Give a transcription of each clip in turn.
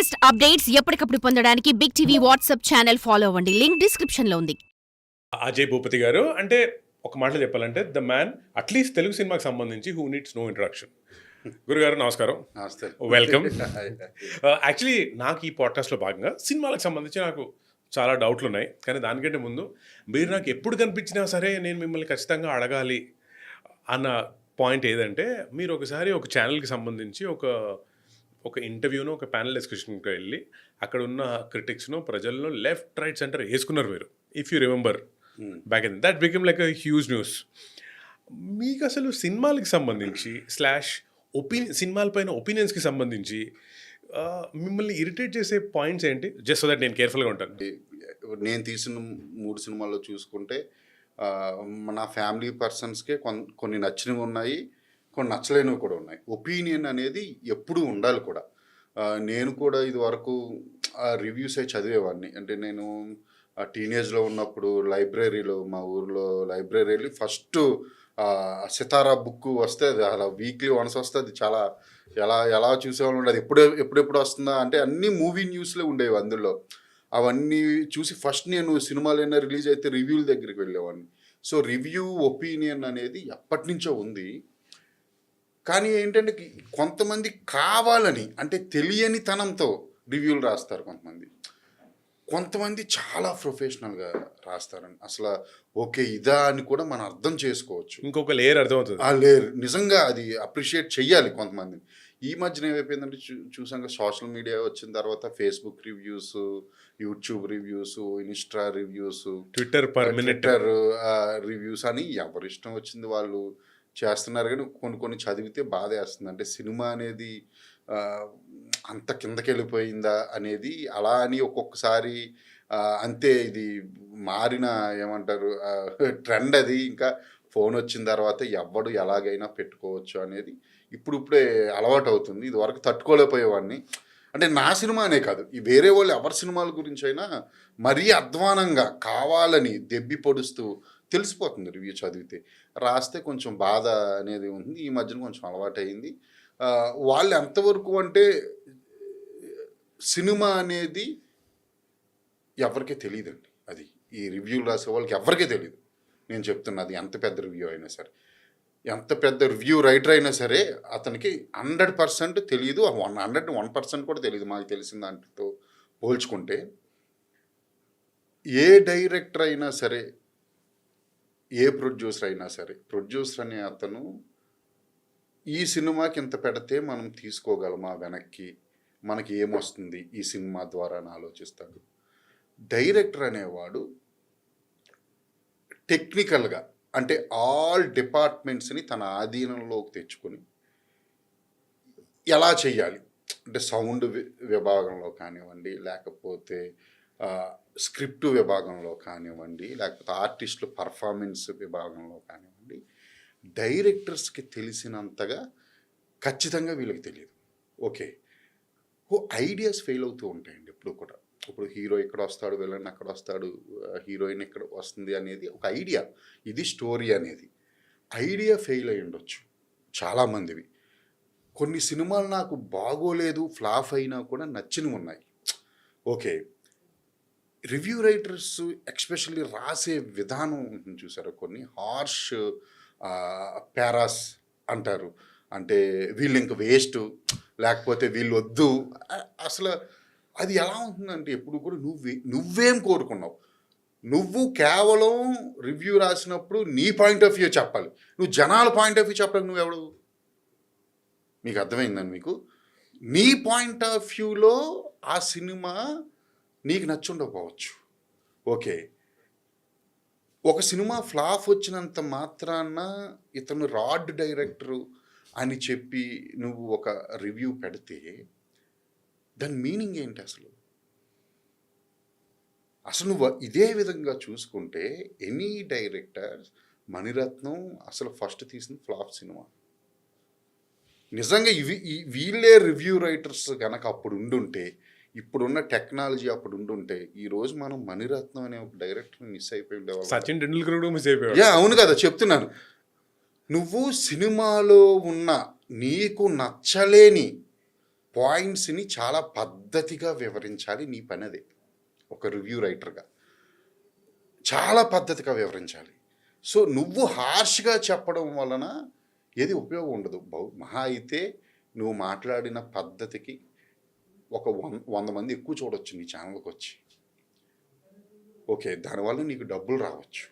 Latest updates ఎప్పటికప్పుడు పొందడానికి big TV WhatsApp channel follow అవ్వండి. లింక్ డిస్క్రిప్షన్ లో ఉంది. అజయ్ భూపతి గారు అంటే ఒక మాటలో చెప్పాలంటే ద మ్యాన్ అట్లీస్ట్ తెలుగు సినిమాకి సంబంధించి హూ నీడ్స్ నో ఇంట్రడక్షన్. గురుగారు నమస్కారం. నమస్తే. వెల్కమ్. యాక్చువల్లీ నాకు ఈ పాడ్కాస్ట్లో భాగంగా సినిమాలకు సంబంధించి నాకు చాలా డౌట్లు ఉన్నాయి. కానీ దానికంటే ముందు మీరు నాకు ఎప్పుడు కనిపించినా సరే నేను మిమ్మల్ని ఖచ్చితంగా అడగాలి అన్న పాయింట్ ఏదంటే, మీరు ఒకసారి ఒక ఛానల్కి సంబంధించి ఒక ఇంటర్వ్యూను ఒక ప్యానల్ డిస్కషన్కి వెళ్ళి అక్కడ ఉన్న క్రిటిక్స్ను ప్రజలను లెఫ్ట్ రైట్ సెంటర్ వేసుకున్నారు మీరు. If you remember back in that become like a huge news. మీకు అసలు సినిమాలకి సంబంధించి సినిమాలపైన ఒపీనియన్స్కి సంబంధించి మిమ్మల్ని ఇరిటేట్ చేసే పాయింట్స్ ఏంటి? జస్ట్ సో దట్ నేను కేర్ఫుల్గా ఉంటాను. నేను తీసిన 3 సినిమాల్లో చూసుకుంటే నా ఫ్యామిలీ పర్సన్స్కే కొన్ని నచ్చినవి ఉన్నాయి, కొన్ని నచ్చలేనివి కూడా ఉన్నాయి. ఒపీనియన్ అనేది ఎప్పుడూ ఉండాలి కూడా. నేను కూడా ఇది వరకు రివ్యూసే చదివేవాడిని. అంటే నేను టీనేజ్లో ఉన్నప్పుడు లైబ్రరీలో, మా ఊర్లో లైబ్రరీలో ఫస్ట్ సితారా బుక్ వస్తే అది అలా వీక్లీ వన్స్ వస్తే అది చాలా ఎలా చూసేవాళ్ళు ఉండదు. ఎప్పుడెప్పుడు వస్తుందా అంటే అన్నీ మూవీ న్యూస్లే ఉండేవి అందులో. అవన్నీ చూసి ఫస్ట్ నేను సినిమాలు అయినా రిలీజ్ అయితే రివ్యూల దగ్గరికి వెళ్ళేవాడిని. సో రివ్యూ ఒపీనియన్ అనేది ఎప్పటి నుంచో ఉంది. కానీ ఏంటంటే కొంతమంది కావాలని, అంటే తెలియని తనంతో రివ్యూలు రాస్తారు కొంతమంది చాలా ప్రొఫెషనల్గా రాస్తారని. అసలు ఓకే ఇదా అని కూడా మనం అర్థం చేసుకోవచ్చు. ఇంకొక లేయర్ అర్థమవుతుంది. ఆ లేయర్ నిజంగా అది అప్రిషియేట్ చెయ్యాలి కొంతమందిని. ఈ మధ్యన ఏమైపోయిందంటే చూసాక సోషల్ మీడియా వచ్చిన తర్వాత Facebook reviews, YouTube reviews, Insta reviews, Twitter reviews అని ఎవరి ఇష్టం వచ్చింది వాళ్ళు చేస్తున్నారు. కానీ కొన్ని చదివితే బాధ వేస్తుంది. అంటే సినిమా అనేది అంత కిందకి వెళ్ళిపోయిందా అనేది. అలా అని ఒక్కొక్కసారి అంతే ఇది మారిన ఏమంటారు ట్రెండ్ అది. ఇంకా ఫోన్ వచ్చిన తర్వాత ఎవడు ఎలాగైనా పెట్టుకోవచ్చు అనేది ఇప్పుడే అలవాటు అవుతుంది. ఇది వరకు తట్టుకోలేకపోయేవాడిని. అంటే నా సినిమా అనే కాదు, ఈ వేరే వాళ్ళు ఎవరి సినిమాల గురించి అయినా మరీ అధ్వానంగా కావాలని దెబ్బి పొడుస్తూ తెలిసిపోతుంది రివ్యూ చదివితే. రాస్తే కొంచెం బాధ అనేది ఉంది. ఈ మధ్యన కొంచెం అలవాటు అయింది. వాళ్ళు ఎంతవరకు అంటే సినిమా అనేది ఎవరికీ తెలియదండి. అది ఈ రివ్యూలు రాసే వాళ్ళకి ఎవరికీ తెలియదు. నేను చెప్తున్నది ఎంత పెద్ద రివ్యూ అయినా సరే, ఎంత పెద్ద రివ్యూ రైటర్ అయినా సరే అతనికి 100% తెలియదు. 101% కూడా తెలియదు మాకు తెలిసిన దాంట్లో పోల్చుకుంటే. ఏ డైరెక్టర్ అయినా సరే, ఏ ప్రొడ్యూసర్ అయినా సరే, ప్రొడ్యూసర్ అనే అతను ఈ సినిమాకి ఇంత పెడితే మనం తీసుకోగలమా వెనక్కి, మనకి ఏమొస్తుంది ఈ సినిమా ద్వారా అని ఆలోచిస్తాడు. డైరెక్టర్ అనేవాడు టెక్నికల్గా, అంటే ఆల్ డిపార్ట్మెంట్స్ని తన ఆధీనంలోకి తెచ్చుకొని ఎలా చేయాలి అంటే సౌండ్ విభాగంలో కానివ్వండి, లేకపోతే స్క్రిప్ట్ విభాగంలో కానివ్వండి, లేకపోతే ఆర్టిస్టులు పర్ఫార్మెన్స్ విభాగంలో కానివ్వండి, డైరెక్టర్స్కి తెలిసినంతగా ఖచ్చితంగా వీళ్ళకి తెలియదు. ఓకే, ఐడియాస్ ఫెయిల్ అవుతూ ఉంటాయండి ఎప్పుడు కూడా. ఇప్పుడు హీరో ఇక్కడ వస్తాడు, విలన్ అక్కడ వస్తాడు, హీరోయిన్ ఇక్కడ వస్తుంది అనేది ఒక ఐడియా. ఇది స్టోరీ అనేది ఐడియా ఫెయిల్ అయి ఉండొచ్చు చాలామందివి. కొన్ని సినిమాలు నాకు బాగోలేదు, ఫ్లాప్ అయినా కూడా నచ్చినవి ఉన్నాయి. ఓకే, రివ్యూ రైటర్స్ ఎక్స్పెషల్లీ రాసే విధానం ఉంటుంది చూసారు. కొన్ని హార్ష్ పారాస్ అంటారు. అంటే వీళ్ళు ఇంక వేస్ట్, లేకపోతే వీళ్ళు వద్దు. అసలు అది ఎలా ఉంటుందంటే ఎప్పుడు కూడా నువ్వేం కోరుకున్నావు, నువ్వు కేవలం రివ్యూ రాసినప్పుడు నీ పాయింట్ ఆఫ్ వ్యూ చెప్పాలి. నువ్వు జనాల పాయింట్ ఆఫ్ వ్యూ చెప్పడానికి నువ్వెవడు? మీకు అర్థమైందని మీకు నీ పాయింట్ ఆఫ్ వ్యూలో ఆ సినిమా నీకు నచ్చుండకపోవచ్చు. ఓకే, ఒక సినిమా ఫ్లాప్ వచ్చినంత మాత్రాన ఇతను రాడ్ డైరెక్టరు అని చెప్పి నువ్వు ఒక రివ్యూ పెడితే దాని మీనింగ్ ఏంటి? అసలు నువ్వు ఇదే విధంగా చూసుకుంటే ఎనీ డైరెక్టర్, మణిరత్నం అసలు ఫస్ట్ తీసిన ఫ్లాప్ సినిమా. నిజంగా వీళ్ళే రివ్యూ రైటర్స్ కనుక అప్పుడు ఉండుంటే, ఇప్పుడున్న టెక్నాలజీ అప్పుడు ఉండుంటే, ఈరోజు మనం మణిరత్నం అనే ఒక డైరెక్టర్ మిస్ అయిపోయి ఉండేవాళ్ళం. సచిన్ టెండూల్కర్ కూడా మిస్ అయిపోయాడు. అవును కదా చెప్తున్నాను. నువ్వు సినిమాలో ఉన్న నీకు నచ్చలేని పాయింట్స్ని చాలా పద్ధతిగా వివరించాలి. నీ పని అదే ఒక రివ్యూ రైటర్గా, చాలా పద్ధతిగా వివరించాలి. సో నువ్వు హార్ష్గా చెప్పడం వలన ఏది ఉపయోగం ఉండదు. మహా అయితే నువ్వు మాట్లాడిన పద్ధతికి ఒక 100 మంది ఎక్కువ చూడొచ్చు నీ ఛానల్కి వచ్చి. ఓకే, దానివల్ల నీకు డబ్బులు రావచ్చు.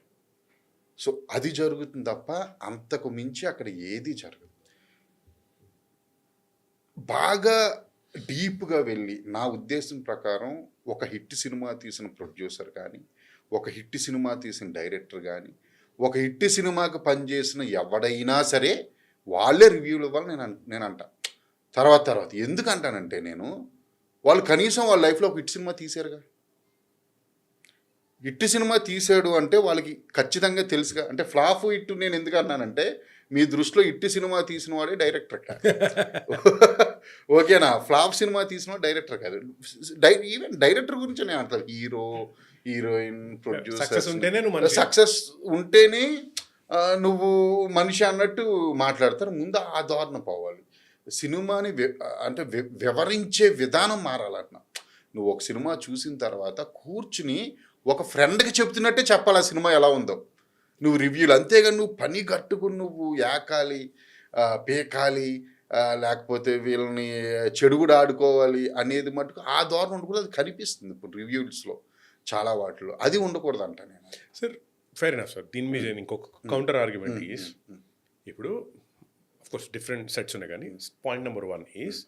సో అది జరుగుతుంది తప్ప అంతకు మించి అక్కడ ఏది జరగదు. బాగా డీప్గా వెళ్ళి నా ఉద్దేశం ప్రకారం ఒక హిట్ సినిమా తీసిన ప్రొడ్యూసర్ కానీ, ఒక హిట్ సినిమా తీసిన డైరెక్టర్ కానీ, ఒక హిట్ సినిమాకి పనిచేసిన ఎవడైనా సరే వాళ్ళే రివ్యూలు ఇవ్వాలి నేను అంటా. తర్వాత ఎందుకు అంటానంటే, నేను వాళ్ళు కనీసం వాళ్ళ లైఫ్లో ఒక హిట్ సినిమా తీశారుగా. హిట్ సినిమా తీసాడు అంటే వాళ్ళకి ఖచ్చితంగా తెలుసుగా. అంటే ఫ్లాప్ హిట్ నేను ఎందుకు అన్నానంటే, మీ దృష్టిలో హిట్ సినిమా తీసిన వాడే డైరెక్టర్ కాదు. ఓకేనా? ఫ్లాప్ సినిమా తీసిన వాడు డైరెక్టర్ కాదు. ఈవెన్ డైరెక్టర్ గురించి నేను అంటాను. హీరో, హీరోయిన్, ప్రొడ్యూసర్ సక్సెస్ ఉంటేనే నువ్వు మనిషి అన్నట్టు మాట్లాడతారు. ముందు ఆ ధోరణ పోవాలి. సినిమాని అంటే వివరించే విధానం మారాలన్నా. నువ్వు ఒక సినిమా చూసిన తర్వాత కూర్చుని ఒక ఫ్రెండ్కి చెప్తున్నట్టే చెప్పాలి ఆ సినిమా ఎలా ఉందో నువ్వు రివ్యూలు. అంతేగా నువ్వు పని కట్టుకుని నువ్వు యాకాలి, పేకాలి, లేకపోతే వీళ్ళని చెడుగుడు ఆడుకోవాలి అనేది మటుకు ఆ ధోరణి ఉండకూడదు. అది కనిపిస్తుంది ఇప్పుడు రివ్యూస్లో చాలా వాటిలో. అది ఉండకూడదు అంట నేను. Sir fair enough sir. దీని మీద ఇంకొక కౌంటర్ ఆర్గ్యుమెంట్ ఈస్, ఇప్పుడు కోర్స్ డిఫరెంట్ సెట్స్ ఉన్నాయి కానీ పాయింట్ నెంబర్ 1 ఈస్,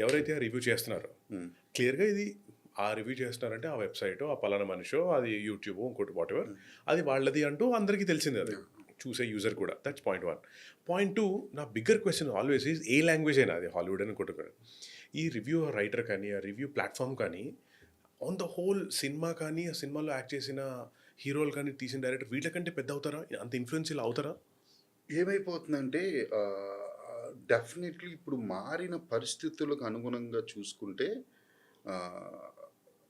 ఎవరైతే రివ్యూ చేస్తున్నారో క్లియర్గా ఇది ఆ రివ్యూ చేస్తున్నారంటే ఆ వెబ్సైట్, ఆ పలానా మనిషో, అది యూట్యూబ్, ఇంకోటి వాట్ ఎవర్, అది వాళ్ళది అంటూ అందరికీ తెలిసింది, అది చూసే యూజర్ కూడా. That's point 1. పాయింట్ 2, నా bigger question always is, A language అయినా, అది హాలీవుడ్ అని కొట్టుకోండి, ఈ రివ్యూ రైటర్ కానీ ఆ రివ్యూ ప్లాట్ఫామ్ కానీ ఆన్ ద హోల్ సినిమా కానీ ఆ సినిమాలో యాక్ట్ చేసిన హీరోలు కానీ తీసిన డైరెక్టర్ వీళ్ళకంటే పెద్ద అవుతారా? అంత ఇన్ఫ్లుయెన్షియల్ అవుతారా? ఏమైపోతుందంటే డెఫినెట్లీ ఇప్పుడు మారిన పరిస్థితులకు అనుగుణంగా చూసుకుంటే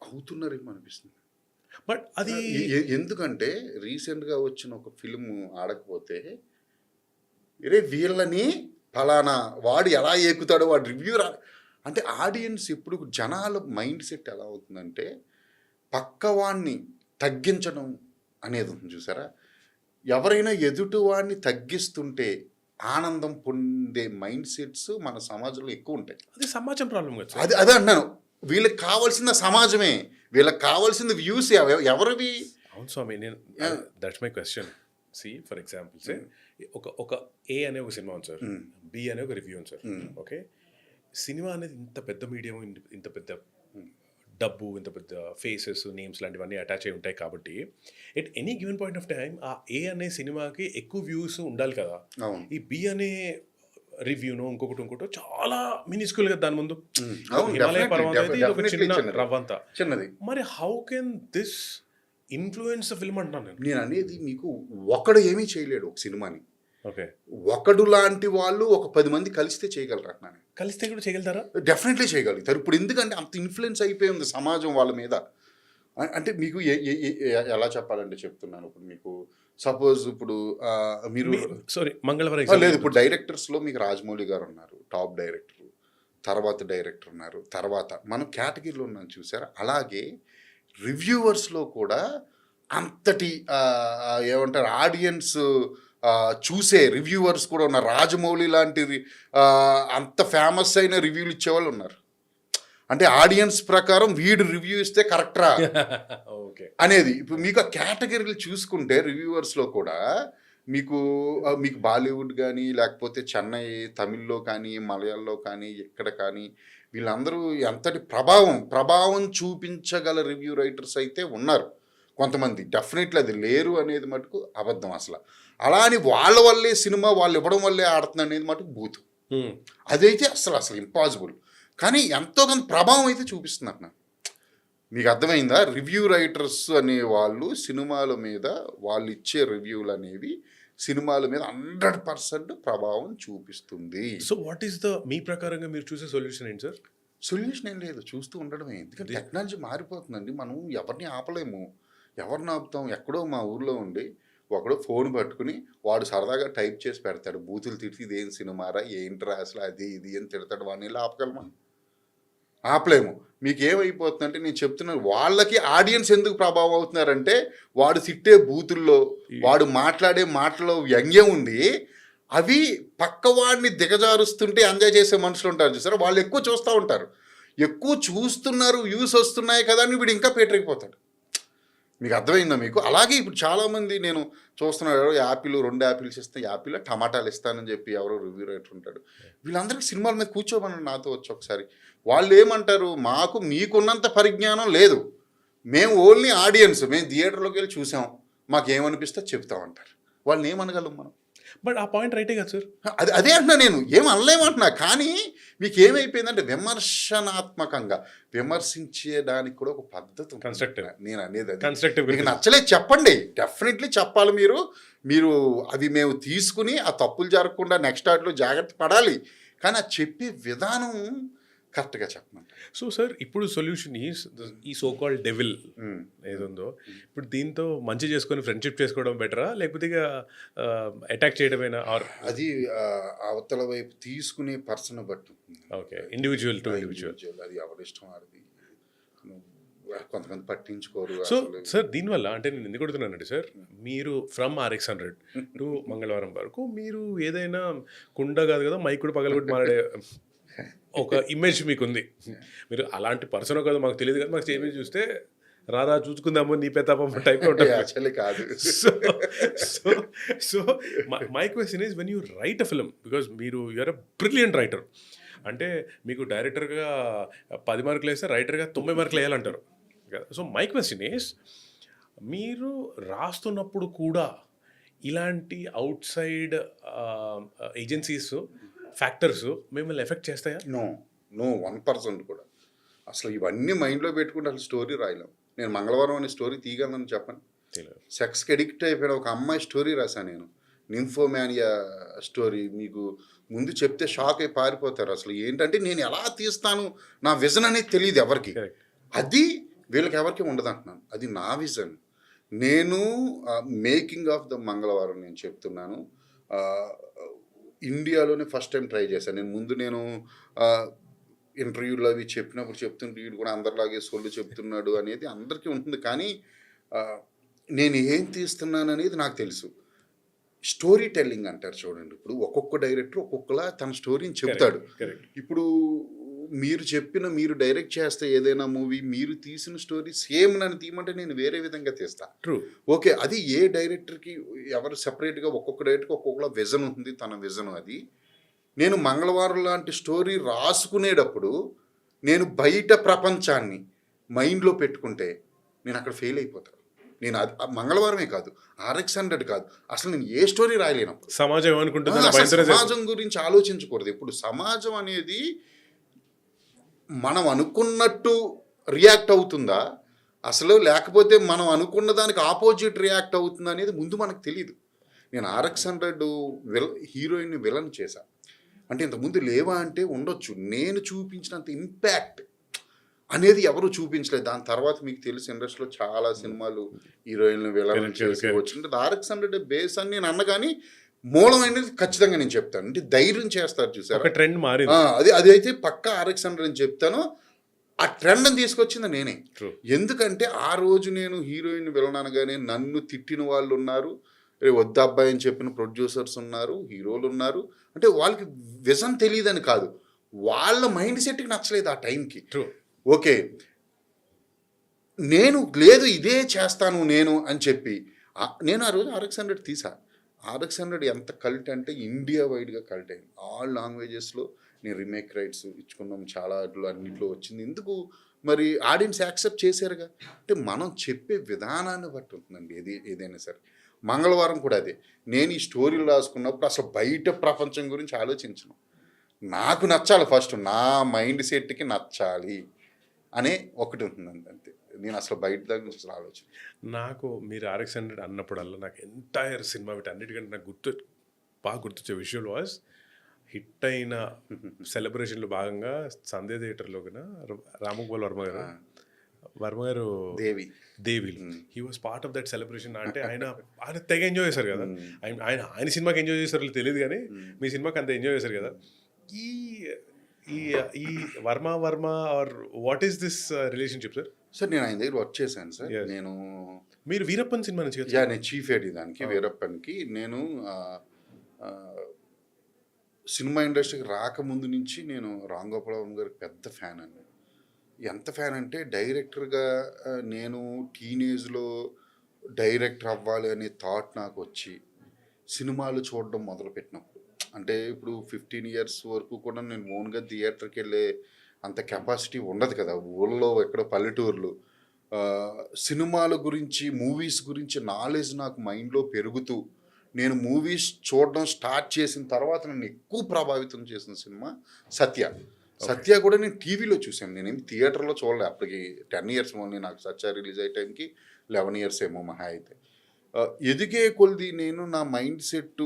అవుతున్నారేమో అనిపిస్తుంది. బట్ అది ఎందుకంటే రీసెంట్గా వచ్చిన ఒక ఫిల్మ్ ఆడకపోతే రే వీళ్ళని ఫలానా వాడు ఎలా ఎక్కుతాడో వాడు రివ్యూ అంటే ఆడియన్స్ ఇప్పుడు జనాల మైండ్ సెట్ ఎలా అవుతుందంటే పక్కవాడిని తగ్గించడం అనేది ఉంది చూసారా. ఎవరైనా ఎదుటివాడిని తగ్గిస్తుంటే ఆనందం పొందే మైండ్ సెట్స్ మన సమాజంలో ఎక్కువ ఉంటాయి. అది సమాజం ప్రాబ్లం కదా. అదే అంటున్నాను. వీళ్ళకి కావాల్సిన సమాజమే, వీళ్ళకి కావాల్సింది వ్యూస్ ఎవరివి. అవును స్వామి, నేను that's my question. See for example say ఒక ఏ అనే ఒక సినిమా ఉంది సార్, బి అనే ఒక రివ్యూ ఉంది సార్. ఓకే, సినిమా అనేది ఇంత పెద్ద మీడియం, ఇంత పెద్ద డబ్బు, ఇంత పెద్ద ఫేసెస్, నేమ్స్ లాంటివన్నీ అటాచ్ అయి ఉంటాయి కాబట్టి at any given point of time ఆ ఏ అనే సినిమాకి ఎక్కువ వ్యూస్ ఉండాలి కదా. ఈ బి అనే రివ్యూను ఇంకొకటి చాలా మినిస్కుల్ గా దాని ముందు హిమాలయ పర్వతం అయితే ఇది ఒక చిన్న రవ్వంతా చిన్నది. మరి how can this influence film అంటున్నాను నేను అనేది. మీకు ఒకడు ఏమీ చేయలేడు ఒక సినిమాని. ఓకే, ఒకడు లాంటి వాళ్ళు ఒక 10 మంది కలిస్తే చేయగలరు అంటున్నాను. కలిస్తే కూడా చేయగలుగుతారా? డెఫినెట్లీ చేయగలుగుతారు. ఇప్పుడు ఎందుకంటే అంత ఇన్ఫ్లుయెన్స్ అయిపోయి ఉంది సమాజం వాళ్ళ మీద. అంటే మీకు ఎలా చెప్పాలంటే చెప్తున్నాను. ఇప్పుడు మీకు సపోజ్ ఇప్పుడు మీరు సారీ మంగళవారం లేదు, ఇప్పుడు డైరెక్టర్స్లో మీకు రాజమౌళి గారు ఉన్నారు, టాప్ డైరెక్టర్, తర్వాత డైరెక్టర్ ఉన్నారు, తర్వాత మనం కేటగిరీలో ఉన్నాం చూసారా. అలాగే రివ్యూవర్స్లో కూడా అంతటి ఏమంటారు ఆడియన్స్ చూసే రివ్యూవర్స్ కూడా ఉన్నారు. రాజమౌళి లాంటి అంత ఫేమస్ అయిన రివ్యూలు ఇచ్చేవాళ్ళు ఉన్నారు. అంటే ఆడియన్స్ ప్రకారం వీడు రివ్యూ ఇస్తే కరెక్టరా అనేది. ఇప్పుడు మీకు ఆ కేటగిరీలు చూసుకుంటే రివ్యూవర్స్లో కూడా మీకు బాలీవుడ్ కానీ, లేకపోతే చెన్నై తమిళ్లో కానీ, మలయాళంలో కానీ, ఎక్కడ కానీ వీళ్ళందరూ ఎంతటి ప్రభావం చూపించగల రివ్యూ రైటర్స్ అయితే ఉన్నారు కొంతమంది. డెఫినెట్లీ అది లేరు అనేది మటుకు అబద్ధం. అసలు అలా అని వాళ్ళ వల్లే సినిమా వాళ్ళు ఇవ్వడం వల్లే ఆడుతుంది అనేది మటుకు బూతు. అదైతే అసలు ఇంపాసిబుల్. కానీ ఎంతో కొంత ప్రభావం అయితే చూపిస్తున్నారు నాకు. మీకు అర్థమైందా? రివ్యూ రైటర్స్ అనే వాళ్ళు సినిమాల మీద వాళ్ళు ఇచ్చే రివ్యూలు అనేవి సినిమాల మీద 100% ప్రభావం చూపిస్తుంది. సో వాట్ ఈస్ మీ ప్రకారంగా మీరు చూసే సొల్యూషన్ ఏంటి సార్? సొల్యూషన్ ఏం లేదు, చూస్తూ ఉండడమే. ఎందుకంటే టెక్నాలజీ మారిపోతుందండి. మనం ఎవరిని ఆపలేము. ఎవరిని ఆపుతాం? ఎక్కడో మా ఊర్లో ఉండి ఒకడు ఫోన్ పట్టుకుని వాడు సరదాగా టైప్ చేసి పెడతాడు, బూతులు తిడితే ఇదేం సినిమారా, ఏంట్రా అసలు, అది ఇది అని తిడతాడు. వాడిని ఇలా ఆపగలమా? ఆపలేము. మీకు ఏమైపోతుందంటే నేను చెప్తున్నాను, వాళ్ళకి ఆడియన్స్ ఎందుకు ప్రభావం అవుతున్నారంటే వాడు తిట్టే బూతుల్లో, వాడు మాట్లాడే మాటలో వ్యంగ్యం ఉంది. అవి పక్కవాడిని దిగజారుస్తుంటే ఎంజాయ్ చేసే మనుషులు ఉంటారు చూసారా, వాళ్ళు ఎక్కువ చూస్తూ ఉంటారు. ఎక్కువ చూస్తున్నారు, వ్యూస్ వస్తున్నాయి కదా అని వీడు ఇంకా పేటరైపోతాడు. మీకు అర్థమైందా మీకు? అలాగే ఇప్పుడు చాలామంది నేను చూస్తున్నాడు, యాపిల్ 2 యాపిల్స్ ఇస్తే యాపిల్ టమాటాలు ఇస్తానని చెప్పి ఎవరో రివ్యూ రైటర్ ఉంటాడు. వీళ్ళందరికీ సినిమాల మీద కూర్చోమని నాతో వచ్చి ఒకసారి. వాళ్ళు ఏమంటారు, మాకు మీకున్నంత పరిజ్ఞానం లేదు, మేము ఓన్లీ ఆడియన్స్, మేము థియేటర్లోకి వెళ్ళి చూసాం, మాకేమనిపిస్తే చెప్తామంటారు. వాళ్ళని ఏమనగలం మనం? బట్ ఆ పాయింట్ రైటే కదా సార్. అదే అంటున్నా, నేను ఏం అనలేమంటున్నా. కానీ మీకు ఏమైపోయిందంటే విమర్శనాత్మకంగా విమర్శించేదానికి కూడా ఒక పద్ధతి ఉంది. Constructive. నేను అనేది అది. కన్స్ట్రక్టివ్ మీకు నచ్చలేదు చెప్పండి, డెఫినెట్లీ చెప్పాలి. మీరు అవి మేము తీసుకుని ఆ తప్పులు జరగకుండా నెక్స్ట్ ఆటలో జాగ్రత్త పడాలి. కానీ అది చెప్పే విధానం కరెక్ట్గా చెప్పమంటారు. సో సార్, ఇప్పుడు సొల్యూషన్ ఈ సో కాల్డ్ డెవిల్ ఏదుందో, ఇప్పుడు దీంతో మంచి చేసుకొని ఫ్రెండ్షిప్ చేసుకోవడం బెటరా, లేకపోతే ఇక అటాక్ చేయడమేనా? ఆర్ అది అవతల వైపు తీసుకునే పర్సన్ బట్టి ఉంటుంది. Okay, individual to individual. అది ఎవరి ఇష్టం వాడిది. కొంతమంది పట్టించుకోరు. సో సార్, దీనివల్ల అంటే నేను ఎందుకు కొడుతున్నానంటే సార్, మీరు ఫ్రమ్ RX100 టు మంగళవారం వరకు మీరు ఏదైనా కుండ కాదు కదా, మైక్ కూడా పగలగొట్టి మాట్లాడే ఒక ఇమేజ్ మీకు ఉంది. మీరు అలాంటి పర్సన్ కాదు మాకు తెలియదు కదా, మాకు చేసి చూస్తే రారా చూసుకుందాము నీ పెతాపం టైప్ ఉంటుంది. యాక్చువల్లీ కాదు. So my question is, when you write a film, because you're a brilliant writer, అంటే మీకు డైరెక్టర్గా 10 మార్కులు వేస్తే రైటర్గా 90 మార్కులు వేయాలంటారు కదా. సో మై క్వశ్చన్ ఈజ్, మీరు రాస్తున్నప్పుడు కూడా ఇలాంటి అవుట్ సైడ్ ఏజెన్సీస్ ఫ్యాక్టర్స్ మిమ్మల్ని ఎఫెక్ట్ చేస్తాయా? నో 1% కూడా. అసలు ఇవన్నీ మైండ్లో పెట్టుకుంటే అసలు స్టోరీ రాయలేం. నేను మంగళవారం అనే స్టోరీ తీయగలను చెప్పండి. సెక్స్కి అడిక్ట్ అయిపోయిన ఒక అమ్మాయి స్టోరీ రాశాను నేను, నింఫోమానియా స్టోరీ. మీకు ముందు చెప్తే షాక్ అయి పారిపోతారు. అసలు ఏంటంటే నేను ఎలా తీస్తాను, నా విజన్ అనేది తెలియదు ఎవరికి. అది వీళ్ళకి ఎవరికి ఉండదు అంటున్నాను, అది నా విజన్. నేను మేకింగ్ ఆఫ్ ద మంగళవారం నేను చెప్తున్నాను, ఇండియాలోనే ఫస్ట్ టైం ట్రై చేశాను. నేను ఇంటర్వ్యూలో అవి చెప్పినప్పుడు చెప్తుంటే వీడు కూడా అందరిలాగే సొల్లు చెప్తున్నాడు అనేది అందరికీ ఉంటుంది. కానీ నేను ఏం తీస్తున్నాను అనేది నాకు తెలుసు. స్టోరీ టెల్లింగ్ అంటారు చూడండి. ఇప్పుడు ఒక్కొక్క డైరెక్టర్ ఒక్కొక్కలా తన స్టోరీని చెప్తాడు. ఇప్పుడు మీరు డైరెక్ట్ చేస్తే ఏదైనా మూవీ, మీరు తీసిన స్టోరీ సేమ్ నన్ను తీయమంటే నేను వేరే విధంగా తీస్తా. ఓకే, అది ఏ డైరెక్టర్కి ఎవరు సెపరేట్గా ఒక్కొక్క డైరెక్టర్కి ఒక్కొక్కలా విజన్ ఉంటుంది, తన విజన్ అది. నేను మంగళవారం లాంటి స్టోరీ రాసుకునేటప్పుడు నేను బయట ప్రపంచాన్ని మైండ్లో పెట్టుకుంటే నేను అక్కడ ఫెయిల్ అయిపోతాను. నేను అది మంగళవారమే కాదు, RX100 కాదు, అసలు నేను ఏ స్టోరీ రాయలేనప్పుడు. సమాజం ఏమనుకుంటుంది, సమాజం గురించి ఆలోచించకూడదు. ఇప్పుడు సమాజం అనేది మనం అనుకున్నట్టు రియాక్ట్ అవుతుందా అసలు, లేకపోతే మనం అనుకున్న దానికి ఆపోజిట్ రియాక్ట్ అవుతుందా అనేది ముందు మనకు తెలియదు. నేను RX100 హీరోయిన్ని విలన్ చేశా అంటే ఇంతకుముందు లేవా అంటే ఉండొచ్చు, నేను చూపించినంత ఇంపాక్ట్ అనేది ఎవరు చూపించలేదు. దాని తర్వాత మీకు తెలుసు ఇండస్ట్రీలో చాలా సినిమాలు హీరోయిన్లు విలన్ చేసి వచ్చింది. RX100 బేస్ అని నేను అన్న, కానీ మూలం అనేది ఖచ్చితంగా నేను చెప్తాను. అంటే ధైర్యం చేస్తారు చూసారు, ట్రెండ్ మారింది. అది అయితే పక్కా RX100 అని చెప్తాను. ఆ ట్రెండ్ని తీసుకొచ్చింది నేనే. ఎందుకంటే ఆ రోజు నేను హీరోయిన్ విలన్ అనగానే నన్ను తిట్టిన వాళ్ళు ఉన్నారు, వద్దు అబ్బాయి అని చెప్పిన ప్రొడ్యూసర్స్ ఉన్నారు, హీరోలు ఉన్నారు. అంటే వాళ్ళకి విజన్ తెలియదని కాదు, వాళ్ళ మైండ్ సెట్కి నచ్చలేదు ఆ టైంకి. ఓకే, నేను లేదు ఇదే చేస్తాను నేను అని చెప్పి నేను ఆ రోజు RX100 తీసా. RX100 ఎంత కల్ట్ అంటే ఇండియా వైడ్గా కల్ట్ అయింది. ఆల్ లాంగ్వేజెస్లో నేను రీమేక్ రైట్స్ ఇచ్చుకున్నాం, చాలా అన్నింటిలో వచ్చింది. ఎందుకు మరి ఆడియన్స్ యాక్సెప్ట్ చేశారుగా. అంటే మనం చెప్పే విధానాన్ని బట్టి ఉంటుందండి ఏదైనా సరే. మంగళవారం కూడా అదే, నేను ఈ స్టోరీలు రాసుకున్నప్పుడు అసలు బయట ప్రపంచం గురించి ఆలోచించను, నాకు నచ్చాలి ఫస్ట్, నా మైండ్ సెట్కి నచ్చాలి అనే ఒకటి ఉంటుందండి అంతే. నేను అసలు బయట దాని గురించి ఆలోచన. నాకు మీరు RX100 అన్నప్పుడల్లా నాకు ఎంటైర్ సినిమా అన్నిటికంటే నాకు బాగా గుర్తొచ్చే విషయం వాజ్, హిట్ అయిన సెలబ్రేషన్లో భాగంగా సంధ్య థియేటర్లో కన్నా రామగోపాల్ వర్మ గారు దేవి he was part of that celebration. అంటే ఆయన తెగ ఎంజాయ్ చేశారు కదా. ఆయన సినిమాకి ఎంజాయ్ చేశారో తెలియదు, కానీ మీ సినిమాకి అంత ఎంజాయ్ చేశారు కదా. ఈ ఈ ఈ Varma are what is this relationship sir? Sir నేను ఆయన దగ్గర వర్క్ చేశాను సార్. Yes. నేను మీరు వీరప్పన్ సినిమా నుంచి కదా? నేను చీఫ్ ఎడి దానికి వీరప్పన్కి. నేను సినిమా ఇండస్ట్రీకి రాకముందు నుంచి నేను రామ్ గోపాల్ వర్మ గారికి పెద్ద ఫ్యాన్ అండి. ఎంత ఫ్యాన్ అంటే డైరెక్టర్గా నేను టీనేజ్లో డైరెక్టర్ అవ్వాలి అనే థాట్ నాకు వచ్చి సినిమాలు చూడడం మొదలుపెట్టినప్పుడు, అంటే ఇప్పుడు 15 ఇయర్స్ వరకు కూడా నేను ఓన్గా థియేటర్కి వెళ్ళే అంత కెపాసిటీ ఉండదు కదా ఊళ్ళో, ఎక్కడో పల్లెటూర్లు. సినిమాల గురించి, మూవీస్ గురించి నాలెడ్జ్ నాకు మైండ్లో పెరుగుతూ నేను మూవీస్ చూడడం స్టార్ట్ చేసిన తర్వాత నన్ను ఎక్కువ ప్రభావితం చేసిన సినిమా సత్య. సత్య కూడా నేను టీవీలో చూశాను, నేనేమి థియేటర్లో చూడలే. అప్పటికి 10 ఇయర్స్ ఓన్లీ నాకు సత్య రిలీజ్ అయ్యే టైంకి 11 ఇయర్స్ ఏమో మహా అయితే. ఎదిగే కొలిది నేను నా మైండ్ సెట్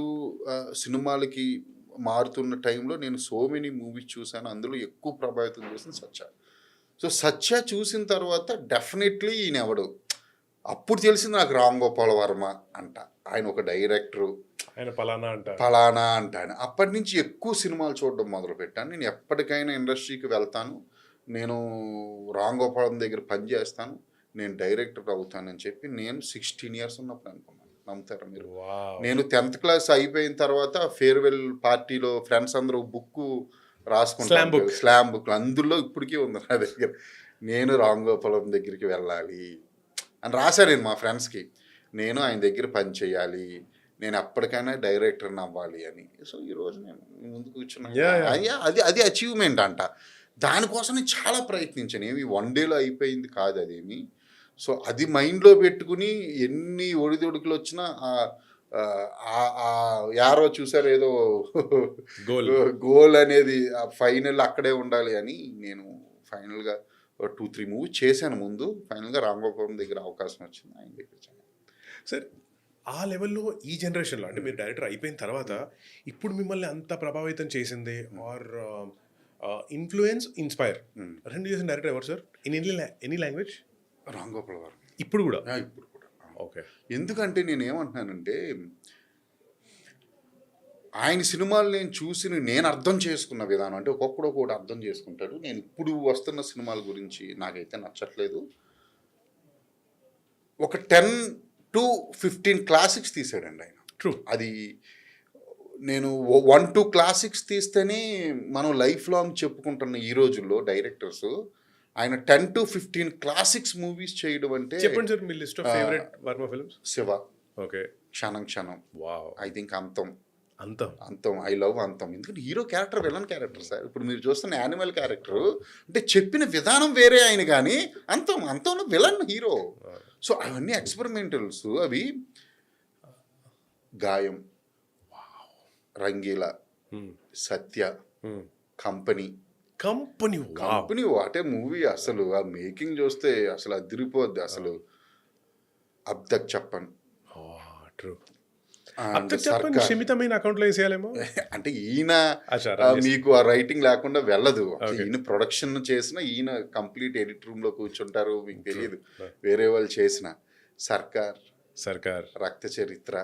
సినిమాలకి మారుతున్న టైంలో నేను సో మెనీ మూవీస్ చూశాను, అందులో ఎక్కువ ప్రభావితం చేసింది సత్య. సో సత్య చూసిన తర్వాత డెఫినెట్లీ ఈయన ఎవడు అప్పుడు తెలిసింది నాకు రామ్ గోపాల్ వర్మ అంట. ఆయన ఒక డైరెక్టరు, ఆయన ఫలానా అంటాను. అప్పటి నుంచి ఎక్కువ సినిమాలు చూడడం మొదలుపెట్టాను. నేను ఎప్పటికైనా ఇండస్ట్రీకి వెళ్తాను, నేను రామ్ గోపాల్ దగ్గర పని చేస్తాను, నేను డైరెక్టర్ అవుతానని చెప్పి నేను 16 ఇయర్స్ ఉన్నప్పుడు అనుకున్నాను. నమ్ముతారా మీరు? నేను 10th క్లాస్ అయిపోయిన తర్వాత ఫేర్వెల్ పార్టీలో ఫ్రెండ్స్ అందరూ బుక్ రాసుకుంటాను, స్లామ్ బుక్, అందులో ఇప్పటికీ ఉంది నా దగ్గర. నేను రామ్ గోపాలం దగ్గరికి వెళ్ళాలి అని రాశాను నేను మా ఫ్రెండ్స్కి. నేను ఆయన దగ్గర పని చేయాలి, నేను ఎప్పటికైనా డైరెక్టర్ని అవ్వాలి అని. సో ఈరోజు నేను ముందు కూర్చున్నాను. అది అచీవ్మెంట్ అంట. దానికోసం నేను చాలా ప్రయత్నించాను, ఏమి 1 డేలో అయిపోయింది కాదు అదేమి. సో అది మైండ్లో పెట్టుకుని ఎన్ని ఒడిదొడుకులు వచ్చినా యారో చూసారు ఏదో గోల్ అనేది ఫైనల్ అక్కడే ఉండాలి అని నేను ఫైనల్గా 2-3 మూవీ చేశాను ముందు. ఫైనల్గా రామ్ గోపాల్ దగ్గర అవకాశం వచ్చింది, ఆయన దగ్గర. సార్ ఆ లెవెల్లో ఈ జనరేషన్లో అంటే మీరు డైరెక్టర్ అయిపోయిన తర్వాత ఇప్పుడు మిమ్మల్ని అంత ప్రభావితం చేసింది ఆర్ ఇన్ఫ్లుయెన్స్, ఇన్స్పైర్ రెండు చేసిన డైరెక్టర్ ఎవరు sir? In any language? Ram Gopal Varma. ఇప్పుడు కూడా? ఇప్పుడు కూడా. ఓకే. ఎందుకంటే నేను ఏమంటున్నానంటే ఆయన సినిమాలు నేను చూసి నేను అర్థం చేసుకున్న విధానం, అంటే ఒక్కొక్కడు ఒకటి అర్థం చేసుకుంటాడు. నేను ఇప్పుడు వస్తున్న సినిమాల గురించి నాకైతే నచ్చట్లేదు. ఒక 10 to 15 క్లాసిక్స్ తీసాడండి ఆయన. ట్రూ. అది నేను 1-2 క్లాసిక్స్ తీస్తేనే మనం లైఫ్ లాంగ్ చెప్పుకుంటున్న ఈ రోజుల్లో డైరెక్టర్స్. ఆయన 10 to 15 క్లాసిక్స్ మూవీస్ చేయడం అంటే. చెప్పండి sir me list of favourite Varma films. Shiva, okay, క్షణం క్షణం, వావ్, ఐ థింక్ అంతం, అంతం, ఐ లవ్ అంతం. ఎందుకంటే hero character villain character sir. ఇప్పుడు మీరు చూస్తున్న యానిమల్ క్యారెక్టర్ అంటే చెప్పిన విధానం వేరే ఆయన, కానీ అంతంలో విలన్ హీరో. సో అవన్నీ ఎక్స్పెరిమెంటల్స్. అవి గాయం, రంగీలా, సత్య, కంపెనీ వాటే మూవీ. అసలు ఆ మేకింగ్ చూస్తే అసలు అదిరిపోద్ది అసలు. అబ్ తక్ చెప్పన్, అంటే ఈయన మీకు ఆ రైటింగ్ లేకుండా వెళ్ళదు. ఈయన ప్రొడక్షన్ చేసిన, ఈయన కంప్లీట్ ఎడిట్ రూమ్ లో కూర్చుంటారు, మీకు తెలియదు వేరే వాళ్ళు చేసిన. సర్కార్, రక్త చరిత్ర,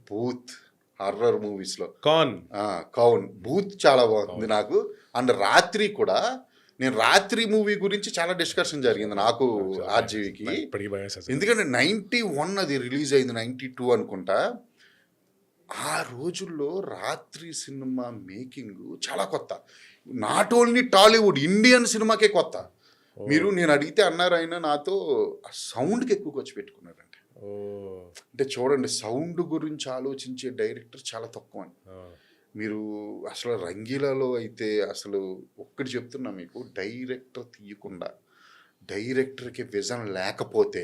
బూత్, హర్రర్ మూవీస్ లో కౌన్, బూత్ చాలా బాగుంది నాకు. అండ్ రాత్రి కూడా, నేను రాత్రి మూవీ గురించి చాలా డిస్కషన్ జరిగింది నాకు ఆర్జీవికి. ఎందుకంటే 91 అది రిలీజ్ అయింది, 92 అనుకుంటా. ఆ రోజుల్లో రాత్రి సినిమా మేకింగ్ చాలా కొత్త. నాట్ ఓన్లీ టాలీవుడ్, ఇండియన్ సినిమాకే కొత్త. మీరు నేను అడిగితే అన్నారు ఆయన నాతో, ఆ సౌండ్కి ఎక్కువ ఖర్చు పెట్టుకున్నారంటే. అంటే చూడండి, సౌండ్ గురించి ఆలోచించే డైరెక్టర్ చాలా తక్కువ అని. మీరు అసలు రంగీలాలో అయితే అసలు ఒక్కటి చెప్తున్నా మీకు, డైరెక్టర్ తీయకుండా, డైరెక్టర్కి విజన్ లేకపోతే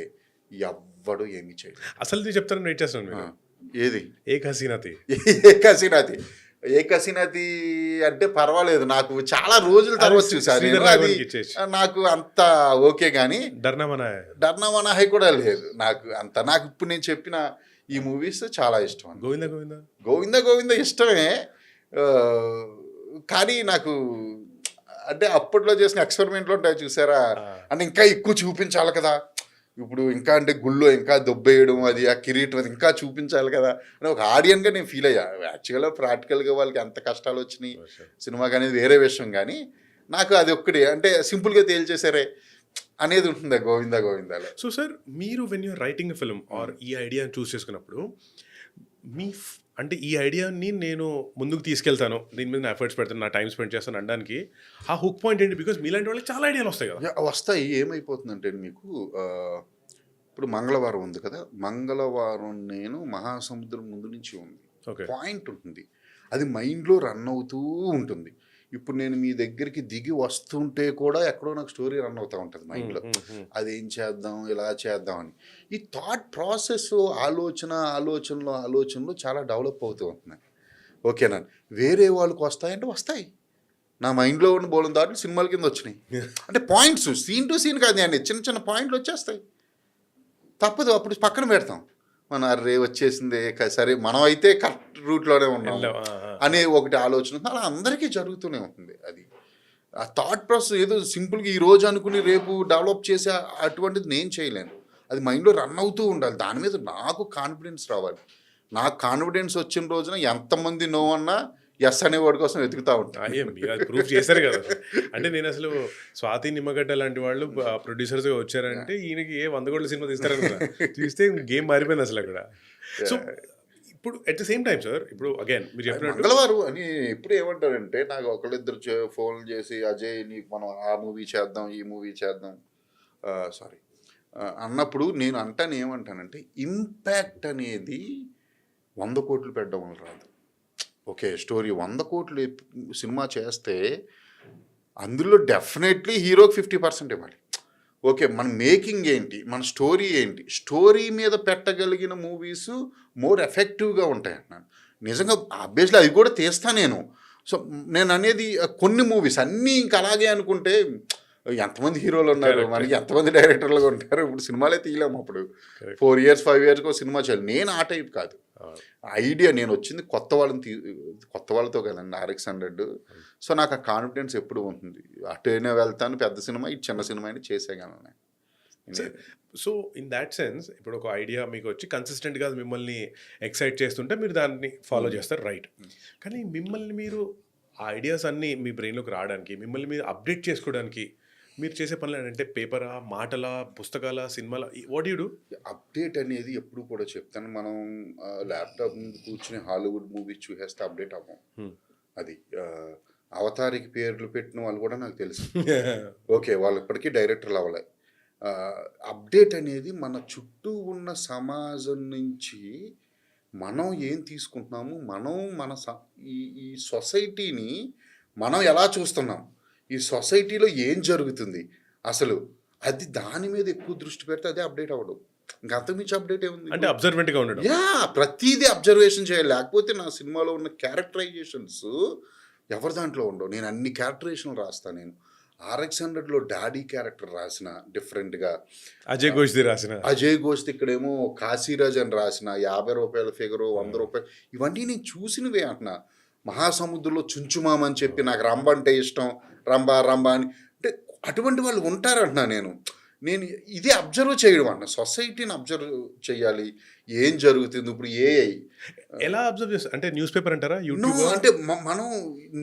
ఎవ్వడు ఏమి చేయలేదు. అసలు చెప్తాను, వెయిట్ చేస్తాను. ఏది? ఏక్ హసీనాతి. అంటే పర్వాలేదు, నాకు చాలా రోజుల తర్వాత చూసాను, నాకు అంత ఓకే. కానీ డర్నమనాహై కూడా లేదు నాకు అంత. నాకు ఇప్పుడు నేను చెప్పిన ఈ మూవీస్ చాలా ఇష్టం. గోవింద ఇష్టమే, కానీ నాకు అంటే అప్పట్లో చేసిన ఎక్స్పెరిమెంట్లు ఉంటాయి చూసారా, అంటే ఇంకా ఎక్కువ చూపించాలి కదా, ఇప్పుడు ఇంకా అంటే గుళ్ళో ఇంకా దొబ్బేయడం అది ఆ కిరీటం అది ఇంకా చూపించాలి కదా అని ఒక ఆడియన్గా నేను ఫీల్ అయ్యా. యాక్చువల్గా ప్రాక్టికల్గా వాళ్ళకి ఎంత కష్టాలు వచ్చినాయి సినిమాకి అనేది వేరే విషయం, కానీ నాకు అది ఒక్కటి అంటే సింపుల్గా తేల్చేసారే అనేది ఉంటుంది గోవిందా గోవిందాలో. సో సార్, మీరు when you're writing film or ఈ ఐడియాని చూస్ చేసుకున్నప్పుడు అంటే ఈ ఐడియాని నేను ముందుకు తీసుకెళ్తాను, దీని మీద నా ఎఫర్ట్స్ పెడతాను, నా టైం స్పెండ్ చేస్తాను అనడానికి ఆ హుక్ పాయింట్ ఏంటి? బికాస్ మీలాంటి వాళ్ళకి చాలా ఐడియాలు వస్తాయి కదా. వస్తాయి. ఏమైపోతుందంటే మీకు ఇప్పుడు మంగళవారం ఉంది కదా, మంగళవారం నేను మహాసముద్రం ముందు నుంచి ఉంది ఓకే, పాయింట్ ఉంటుంది, అది మైండ్లో రన్ అవుతూ ఉంటుంది. ఇప్పుడు నేను మీ దగ్గరికి దిగి వస్తుంటే కూడా ఎక్కడో నాకు స్టోరీ రన్ అవుతూ ఉంటుంది మైండ్లో, అదేం చేద్దాం ఇలా చేద్దాం అని. ఈ థాట్ ప్రాసెస్ ఆలోచనలో చాలా డెవలప్ అవుతూ ఉంటున్నాయి. ఓకేనా, వేరే వాళ్ళకి వస్తాయంటే వస్తాయి, నా మైండ్లో ఉన్న బోలం థాట్లు సినిమాల కింద వచ్చినాయి. అంటే పాయింట్స్ సీన్ టు సీన్ కాదు అండి, చిన్న చిన్న పాయింట్లు వచ్చేస్తాయి, తప్పదు, అప్పుడు పక్కన పెడతాం. మన రే వచ్చేసింది సరే మనం అయితే కరెక్ట్ రూట్లోనే ఉన్నాం అనే ఒకటి ఆలోచన అలా అందరికీ జరుగుతూనే ఉంటుంది. అది ఆ థాట్ ప్రాసెస్ ఏదో సింపుల్గా ఈ రోజు అనుకుని రేపు డెవలప్ చేసే అటువంటిది నేను చేయలేను, అది మైండ్లో రన్ అవుతూ ఉండాలి. దాని మీద నాకు కాన్ఫిడెన్స్ రావాలి. నాకు కాన్ఫిడెన్స్ వచ్చిన రోజున ఎంతమంది నో అన్నా ఎస్ అనేవాడి కోసం వెతుకుతూ ఉంటాను. ప్రూఫ్ చేశారు కదా. అంటే నేను అసలు స్వాతి నిమ్మగడ్డ లాంటి వాళ్ళు ప్రొడ్యూసర్స్గా వచ్చారంటే ఈయనకి 100 కోట్ల సినిమా తీస్తారనుకున్నా, చూస్తే గేమ్ మారిపోయింది అసలు అక్కడ. సో ఇప్పుడు at the same time sir, ఇప్పుడు అగైన్ మీరు చెప్పినట్టు మంగళవారం అని ఇప్పుడు ఏమంటారంటే నాకు ఒకళ్ళిద్దరు ఫోన్లు చేసి అజయ్ నీకు మనం ఆ మూవీ చేద్దాం ఈ మూవీ చేద్దాం అన్నప్పుడు నేను అంటాను ఏమంటానంటే ఇంపాక్ట్ అనేది 100 కోట్లు పెట్టడం వల్ల రాదు. ఓకే, స్టోరీ 100 కోట్లు సినిమా చేస్తే అందులో డెఫినెట్లీ హీరోకి 50% ఇవ్వాలి. ఓకే, మన మేకింగ్ ఏంటి, మన స్టోరీ ఏంటి, స్టోరీ మీద పెట్టగలిగిన మూవీస్ మోర్ ఎఫెక్టివ్గా ఉంటాయి అన్నాను. నిజంగా ఆబ్వియస్లీ అవి కూడా తీస్తా నేను. సో నేను అనేది కొన్ని మూవీస్ అన్నీ ఇంక అలాగే అనుకుంటే ఎంతమంది హీరోలు ఉన్నారు మనకి, ఎంతమంది డైరెక్టర్లు ఉంటారు, ఇప్పుడు సినిమాలే తీయలేము. అప్పుడు 4 years 5 years సినిమా చేయాలి. నేను ఆ టైప్ కాదు, ఐడియా నేను వచ్చింది కొత్త వాళ్ళతో కదండి, RX100. సో నాకు ఆ కాన్ఫిడెన్స్ ఎప్పుడు ఉంటుంది, అటైనా వెళ్తాను, పెద్ద సినిమా ఇటు చిన్న సినిమా అయినా చేసేయగలను. సో ఇన్ దాట్ సెన్స్ ఇప్పుడు ఒక ఐడియా మీకు వచ్చి కన్సిస్టెంట్గా మిమ్మల్ని ఎక్సైట్ చేస్తుంటే మీరు దాన్ని ఫాలో చేస్తారు, రైట్. కానీ మిమ్మల్ని మీరు ఆ ఐడియాస్ అన్నీ మీ బ్రెయిన్లోకి రావడానికి, మిమ్మల్ని మీరు అప్డేట్ చేసుకోవడానికి మీరు చేసే పనులు ఏంటంటే పేపరా, మాటల, పుస్తకాల, సినిమాల, వాట్ యు డు? అప్డేట్ అనేది ఎప్పుడు కూడా చెప్తాను, మనం ల్యాప్టాప్ ముందు కూర్చుని హాలీవుడ్ మూవీస్ చూసేస్తే అప్డేట్ అవ్వం. అది అవతారికి పేర్లు పెట్టిన వాళ్ళు కూడా నాకు తెలుసు. ఓకే, వాళ్ళు ఇప్పటికీ డైరెక్టర్లు అవ్వలే. అప్డేట్ అనేది మన చుట్టూ ఉన్న సమాజం నుంచి మనం ఏం తీసుకుంటున్నాము, మనం మన ఈ సొసైటీని మనం ఎలా చూస్తున్నాం, ఈ సొసైటీలో ఏం జరుగుతుంది అసలు, అది దాని మీద ఎక్కువ దృష్టి పెడితే అదే అప్డేట్ అవ్వడం. ఇంకా అంతకుమించి అప్డేట్ ఏముంది అంటే అబ్జర్వెంట్గా ఉండడం. ప్రతిదీ అబ్జర్వేషన్ చేయాలి, లేకపోతే నా సినిమాలో ఉన్న క్యారెక్టరైజేషన్స్ ఎవరి దాంట్లో ఉండవు. నేను అన్ని క్యారెక్టరైజేషన్లు రాస్తాను. నేను RX100లో డాడీ క్యారెక్టర్ రాసిన డిఫరెంట్గా, అజయ్ ఘోష్ది రాసిన, అజయ్ ఘోష్ ఇక్కడేమో కాశీరాజ్ అని రాసిన 50 రూపాయల ఫిగరు 100 రూపాయలు, ఇవన్నీ నేను చూసినవే అంటున్నా. మహాసముద్రంలో చుంచుమామ అని చెప్పి నాకు రంభ అంటే ఇష్టం, రంభ అని అంటే అటువంటి వాళ్ళు ఉంటారంటున్నా. నేను ఇదే అబ్జర్వ్ చేయడం అన్న, సొసైటీని అబ్జర్వ్ చేయాలి, ఏం జరుగుతుంది. ఇప్పుడు ఎలా అబ్జర్వ్ చేస్తారు అంటే న్యూస్ పేపర్ అంటారా, యూట్యూబ్ అంటే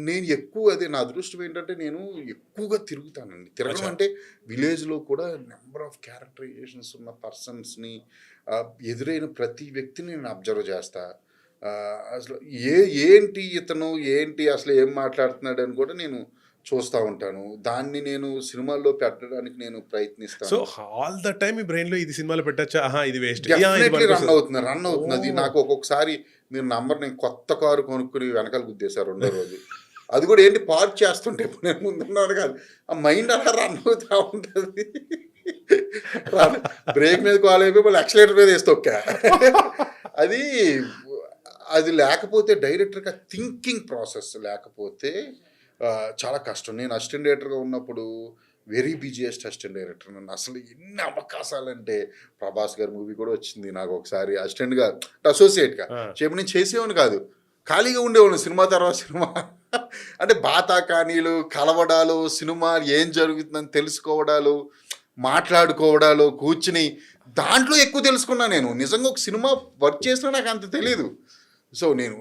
నేను ఎక్కువ అదే నా అదృష్టం ఏంటంటే నేను ఎక్కువగా తిరుగుతానండి. తిరగడం అంటే విలేజ్లో కూడా నెంబర్ ఆఫ్ క్యారెక్టరైజేషన్స్ ఉన్న పర్సన్స్ని, ఎదురైన ప్రతి వ్యక్తిని నేను అబ్జర్వ్ చేస్తా. అసలు ఏంటి ఇతను ఏంటి అసలు ఏం మాట్లాడుతున్నాడు అని కూడా నేను చూస్తూ ఉంటాను. దాన్ని నేను సినిమాల్లో పెట్టడానికి నేను ప్రయత్నిస్తాను. So all the time me brain లో ఇది సినిమాలో పెట్టచ్చా, ఇది వేస్ట్, రన్ అవుతుంది. నాకు ఒక్కొక్కసారి మీరు నంబర్, నేను కొత్త కారు కొనుక్కుని వెనకాల గుద్దేశారు 2వ రోజు, అది కూడా ఏంటి పార్క్ చేస్తుంటే నేను ముందున్నాను కాదు, ఆ మైండ్ అలా రన్ అవుతూ ఉంటుంది. బ్రేక్ మీద కాల్ అయిపోయి మళ్ళీ యాక్సిలేటర్ మీద వేసి తొక్కా. అది లేకపోతే డైరెక్టర్గా థింకింగ్ ప్రాసెస్ లేకపోతే చాలా కష్టం. నేను అసిస్టెంట్ డైరెక్టర్గా ఉన్నప్పుడు వెరీ బిజియెస్ట్ అసిస్టెంట్ డైరెక్టర్. నన్ను అసలు ఎన్ని అవకాశాలంటే, ప్రభాస్ గారి మూవీ కూడా వచ్చింది నాకు ఒకసారి అసిస్టెంట్గా అసోసియేట్గా చెప్పి, నేను చేసేవాడిని కాదు, ఖాళీగా ఉండేవాడిని. సినిమా తర్వాత సినిమా అంటే బాతా కానీలు, కలవడాలు, సినిమా ఏం జరుగుతుందని తెలుసుకోవడాలు, మాట్లాడుకోవడాలు కూర్చుని దాంట్లో ఎక్కువ తెలుసుకున్నా. నేను నిజంగా ఒక సినిమా వర్క్ చేసినా నాకు అంత తెలియదు. సో నేను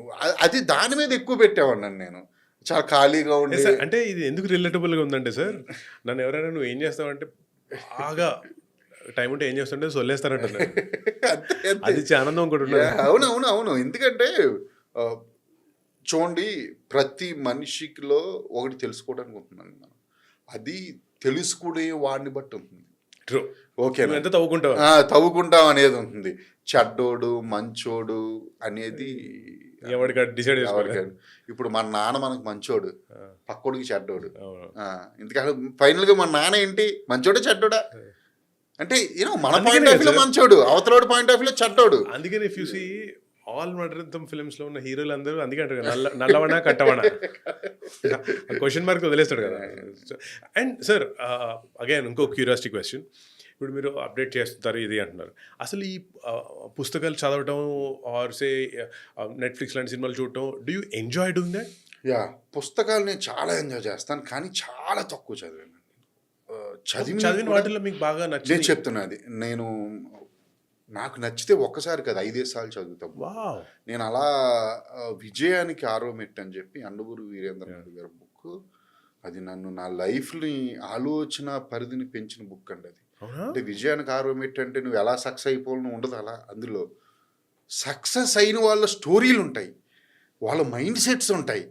అది దాని మీద ఎక్కువ పెట్టేవాడిని నేను. చాలా ఖాళీగా ఉండి. సార్ అంటే ఇది ఎందుకు రిలేటబుల్గా ఉందంటే సార్, నన్ను ఎవరైనా నువ్వు ఏం చేస్తావంటే బాగా టైం ఉంటే ఏం చేస్తుంటే సొల్లేస్తానంటున్నారు. అది ఆనందం కూడా ఉండదు. అవును. ఎందుకంటే చూడండి, ప్రతి మనిషిలో ఒకటి తెలుసుకోవడానికి ఉంటుందండి. మనం అది తెలుసుకునే వాడిని బట్టి ఉంటుంది. ఓకే, ఎంత తవ్వుకుంటావు తవ్వుకుంటాం అనేది ఉంటుంది. చెడ్డోడు మంచోడు అనేది ఎవరికి డిసైడ్ చేసుకోవాలి. ఇప్పుడు మన నాన్న మనకు మంచోడు, పక్కోడికి చెడ్డోడు. ఎందుకంటే ఫైనల్గా మన నాన్న ఏంటి, మంచోడా చెడ్డోడా అంటే మన పాయింట్ ఆఫ్ వ్యూలో మంచోడు, అవతలోడు పాయింట్ ఆఫ్ వ్యూలో చెడ్డోడు. అందుకని ఇఫ్ యూ సీ ఆల్ మడరథం ఫిల్మ్స్ లో ఉన్న హీరోలు అందరూ అందుకే అంటారు నల్లవనా కట్టవనా క్వశ్చన్ మార్క్ వదిలేస్తాడు కదా. అండ్ సార్ అగైన్ ఇంకో క్యూరియాసిటీ క్వశ్చన్. ఇప్పుడు మీరు అప్డేట్ చేస్తుంటారు ఇది అంటున్నారు, అసలు ఈ పుస్తకాలు చదవటం ఆర్ సే నెట్ఫ్లిక్స్ లాంటి సినిమాలు చూడటం, do you enjoy doing that? పుస్తకాలు నేను చాలా ఎంజాయ్ చేస్తాను, కానీ చాలా తక్కువ చదివాను. చదివిన వాటిలో మీకు బాగా నచ్చింది? నేను చెప్తున్నది, నాకు నచ్చితే ఒక్కసారి కదా 5 సార్లు చదువుతాం. నేను అలా విజయానికి ఆరోమెట్ అని చెప్పి అన్నబూరి వీరేంద్రనాథ్ గారి బుక్, అది నన్ను నా లైఫ్ని ఆలోచన పరిధిని పెంచిన బుక్ అండి అది. అంటే విజయానికి ఆరోమెట్ అంటే నువ్వు ఎలా సక్సెస్ అయిపోవాలని ఉండదు. అలా అందులో సక్సెస్ అయిన వాళ్ళ స్టోరీలు ఉంటాయి, వాళ్ళ మైండ్ సెట్స్ ఉంటాయి,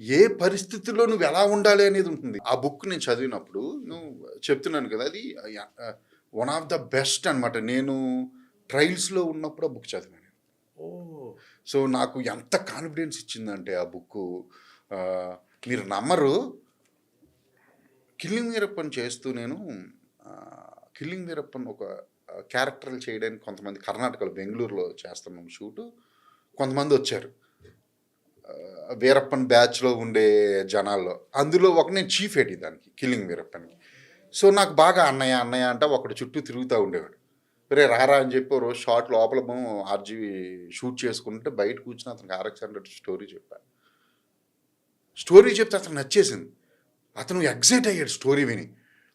ఏ పరిస్థితుల్లో నువ్వు ఎలా ఉండాలి అనేది ఉంటుంది. ఆ బుక్ నేను చదివినప్పుడు నువ్వు చెప్తున్నాను కదా, అది వన్ ఆఫ్ ద బెస్ట్ అనమాట. నేను ట్రయల్స్లో ఉన్నప్పుడు ఆ బుక్ చదివాను. సో నాకు ఎంత కాన్ఫిడెన్స్ ఇచ్చిందంటే ఆ బుక్, మీరు నమ్మరు. కిల్లింగ్ వీరప్పన్ చేస్తూ నేను కిల్లింగ్ వీరప్పన్ ఒక క్యారెక్టర్లు చేయడానికి కొంతమంది కర్ణాటకలో బెంగళూరులో చేస్తున్నాం షూటు, కొంతమంది వచ్చారు వీరప్పన్ బ్యాచ్లో ఉండే జనాల్లో. అందులో ఒక నేను చీఫ్ ఎడి దానికి కిల్లింగ్ వీరప్పన్కి. సో నాకు బాగా అన్నయ్య అంటే ఒకటి చుట్టూ తిరుగుతూ ఉండేవాడు. రే రారా అని చెప్పి రోజు షార్ట్ లోపల ఆర్జీవి షూట్ చేసుకుంటే బయట కూర్చుని అతనికి RX-100 స్టోరీ చెప్తే అతను నచ్చేసింది. అతను ఎగ్జైట్ అయ్యాడు స్టోరీ విని.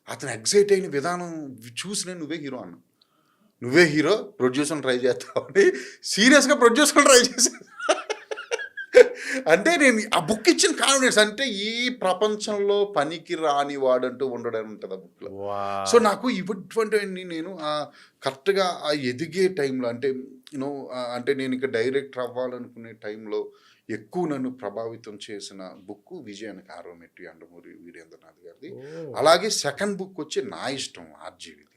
అతను ఎగ్జైట్ అయిన విధానం చూసి నేను నువ్వే హీరో ప్రొడ్యూసర్ని ట్రై చేస్తావు అని సీరియస్గా ప్రొడ్యూసర్ని ట్రై చేశాను. అంటే నేను ఆ బుక్ ఇచ్చిన కాన్ఫిడెన్స్, అంటే ఈ ప్రపంచంలో పనికి రాని వాడంటూ ఉండడం ఉంటుంది ఆ బుక్లో. సో నాకు ఇటువంటివన్నీ నేను కరెక్ట్గా ఆ ఎదిగే టైంలో, అంటే అంటే నేను ఇక డైరెక్టర్ అవ్వాలనుకునే టైంలో ఎక్కువ నన్ను ప్రభావితం చేసిన బుక్ విజయానికి ఆరోమెట్టి యండమూరి వీరేంద్రనాథ్ గారిది. అలాగే సెకండ్ బుక్ వచ్చి నా ఇష్టం ఆర్జీవిది.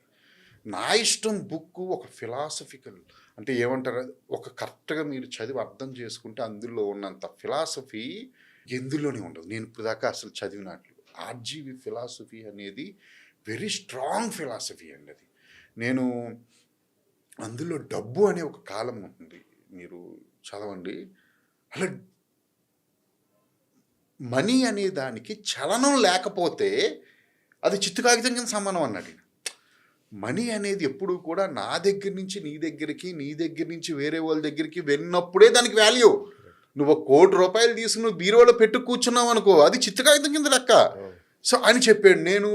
నా ఇష్టం బుక్ ఒక ఫిలాసఫికల్, అంటే ఏమంటారు, ఒక కరెక్ట్గా మీరు చదివి అర్థం చేసుకుంటే అందులో ఉన్నంత ఫిలాసఫీ ఎందులోనే ఉండదు. నేను ఇప్పుడు దాకా అసలు చదివినట్లు ఆర్జీవి ఫిలాసఫీ అనేది వెరీ స్ట్రాంగ్ ఫిలాసఫీ అండి అది. నేను అందులో డబ్బు అనే ఒక కాలం ఉంటుంది, మీరు చదవండి. అలా మనీ అనే దానికి చలనం లేకపోతే అది చిత్తు కాగితం కింద సమానం అన్నాడు. మనీ అనేది ఎప్పుడు కూడా నా దగ్గర నుంచి నీ దగ్గరికి, నీ దగ్గర నుంచి వేరే వాళ్ళ దగ్గరికి వెళ్ళినప్పుడే దానికి వాల్యూ. నువ్వు ₹1,00,00,000 తీసుకుని నువ్వు బీరువాలో పెట్టు కూర్చున్నావు అనుకో, అది చిత్తు కాగితం కింద లెక్క. సో అని చెప్పాడు. నేను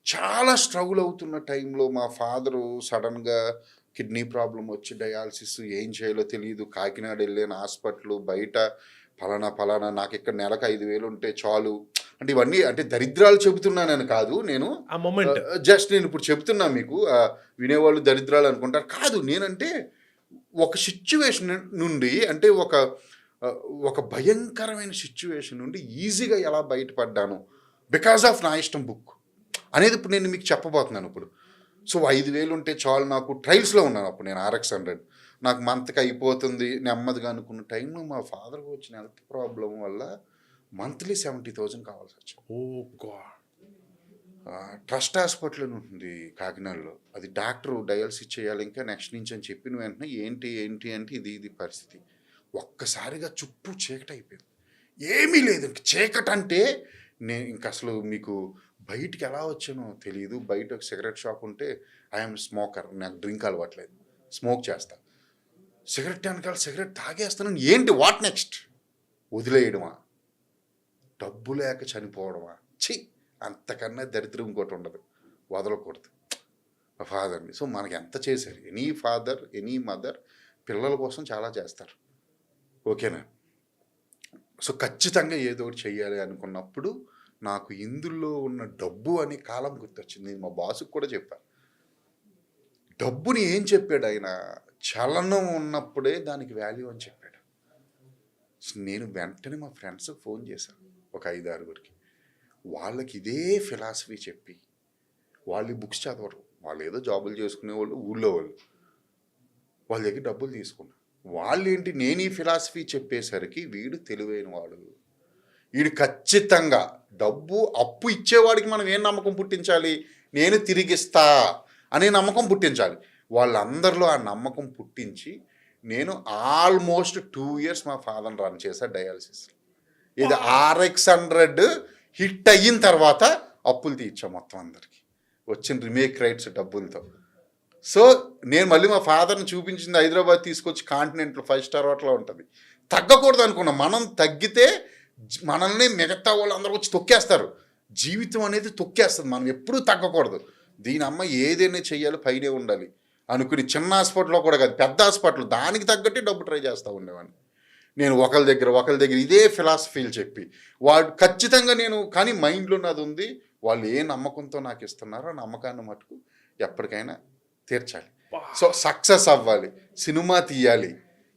చాలా స్ట్రగుల్ అవుతున్న టైంలో మా ఫాదరు సడన్గా కిడ్నీ ప్రాబ్లం వచ్చి డయాలసిస్, ఏం చేయాలో తెలియదు. కాకినాడ వెళ్ళాను, హాస్పిటల్ బయట ఫలానా నాకు ఇక్కడ నెలకు 5,000 ఉంటే చాలు. అంటే ఇవన్నీ అంటే దరిద్రాలు చెబుతున్నానని కాదు, నేను జస్ట్ నేను ఇప్పుడు చెప్తున్నా మీకు, వినేవాళ్ళు దరిద్రాలు అనుకుంటారు. కాదు, నేనంటే ఒక సిచ్యువేషన్ నుండి, అంటే ఒక భయంకరమైన సిచ్యువేషన్ నుండి ఈజీగా ఎలా బయటపడ్డాను బికాజ్ ఆఫ్ నా ఇష్టం బుక్ అనేది ఇప్పుడు నేను మీకు చెప్పబోతున్నాను. ఇప్పుడు సో 5,000 ఉంటే చాలు, నాకు ట్రయల్స్లో ఉన్నాను అప్పుడు నేను RX-100, నాకు మంత్కి అయిపోతుంది నెమ్మదిగా అనుకున్న టైంలో మా ఫాదర్కి వచ్చిన హెల్త్ ప్రాబ్లం వల్ల మంత్లీ 70,000 కావాల్సి వచ్చింది. ట్రస్ట్ హాస్పిటల్ అని ఉంటుంది కాకినాడలో, అది డాక్టర్ డయాలసిస్ చేయాలి ఇంకా నెక్స్ట్ నుంచి అని చెప్పిన వెంటనే ఏంటి అంటే ఇది పరిస్థితి. ఒక్కసారిగా చుట్టూ చీకటి అయిపోయింది, ఏమీ లేదు. చీకటి అంటే నేను ఇంక అసలు మీకు బయటికి ఎలా వచ్చానో తెలియదు. బయట ఒక సిగరెట్ షాప్ ఉంటే ఐఎమ్ స్మోకర్, నాకు డ్రింక్ అలవాట్లేదు, స్మోక్ చేస్తా. సిగరెట్ వెనకాల సిగరెట్ తాగేస్తాను. ఏంటి వాట్ నెక్స్ట్? వదిలేయడమా, డబ్బు లేక చనిపోవడమా? అంతకన్నా దరిద్రం ఇంకోటి ఉండదు, వదలకూడదు. మా ఫాదర్ని. సో మనకి ఎంత చేశారు, ఎనీ ఫాదర్ ఎనీ మదర్ పిల్లల కోసం చాలా చేస్తారు, ఓకేనా. సో ఖచ్చితంగా ఏదో ఒకటి చెయ్యాలి అనుకున్నప్పుడు నాకు ఇందులో ఉన్న డబ్బు అనే కాలం గుర్తొచ్చింది. నేను మా బాసుకు కూడా చెప్పాను. డబ్బుని ఏం చెప్పాడు ఆయన, చలనం ఉన్నప్పుడే దానికి వాల్యూ అని చెప్పాడు. సో నేను వెంటనే మా ఫ్రెండ్స్కి ఫోన్ చేశాను, ఒక 5-6 వాళ్ళకి ఇదే ఫిలాసఫీ చెప్పి, వాళ్ళు బుక్స్ చదవరు, వాళ్ళు ఏదో జాబులు చేసుకునేవాళ్ళు, ఊళ్ళో వాళ్ళు, వాళ్ళ దగ్గర డబ్బులు తీసుకున్నా. వాళ్ళు ఏంటి, నేను ఈ ఫిలాసఫీ చెప్పేసరికి వీడు తెలివైన వాడు, వీడు ఖచ్చితంగా డబ్బు అప్పు ఇచ్చేవాడికి మనం ఏం నమ్మకం పుట్టించాలి, నేను తిరిగిస్తా అనే నమ్మకం పుట్టించాలి. వాళ్ళందరిలో ఆ నమ్మకం పుట్టించి నేను ఆల్మోస్ట్ 2 years మా ఫాదర్ని రన్ చేశా డయాలసిస్. ఇది RX100 హిట్ అయిన తర్వాత అప్పులు తీర్చాం మొత్తం అందరికి వచ్చిన రీమేక్ రైట్స్ డబ్బులతో. సో నేను మళ్ళీ మా ఫాదర్ని చూపించింది హైదరాబాద్ తీసుకొచ్చి కాంటినెంట్లో 5 star హోటల్లో ఉంటుంది. తగ్గకూడదు అనుకున్నాం, మనం తగ్గితే మనల్ని మిగతా వాళ్ళందరూ వచ్చి తొక్కేస్తారు, జీవితం అనేది తొక్కేస్తుంది, మనం ఎప్పుడూ తగ్గకూడదు, దీని అమ్మ ఏదైనా చెయ్యాలి పైనే ఉండాలి అనుకుని చిన్న హాస్పిటల్లో కూడా కాదు పెద్ద హాస్పిటల్ దానికి తగ్గట్టే డబ్బు ట్రై చేస్తూ ఉండేవాడిని నేను. ఒకరి దగ్గర ఇదే ఫిలాసఫీలు చెప్పి వాడు ఖచ్చితంగా నేను, కానీ మైండ్లో నాది ఉంది, వాళ్ళు ఏ నమ్మకంతో నాకు ఇస్తున్నారో ఆ నమ్మకాన్ని మటుకు ఎప్పటికైనా తీర్చాలి. సో సక్సెస్ అవ్వాలి, సినిమా తీయాలి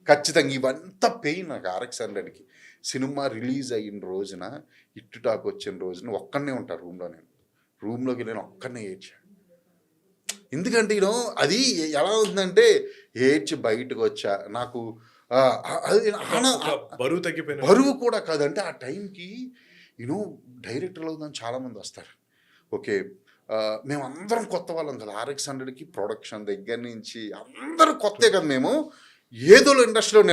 ఖచ్చితంగా. ఇవంతా పెయిన్ నాకు RX100కి. సినిమా రిలీజ్ అయిన రోజున, ఇట్టు టాక్ వచ్చిన రోజున ఒక్కడనే ఉంటాను రూమ్లో, నేను రూమ్లోకి నేను ఒక్కడనే ఏడ్చాను. ఎందుకంటే అది ఎలా ఉందంటే ఏడ్చి బయటకు వచ్చా, నాకు బరువు తగ్గిపోయిన, బరువు కూడా కాదంటే ఆ టైంకి డైరెక్టర్లు అవుతుందని చాలామంది వస్తారు. ఓకే, మేమందరం కొత్త వాళ్ళం కదా RX100కి, ప్రొడక్షన్ దగ్గర నుంచి అందరూ కొత్తే కదా. మేము ఏదో ఇండస్ట్రీలో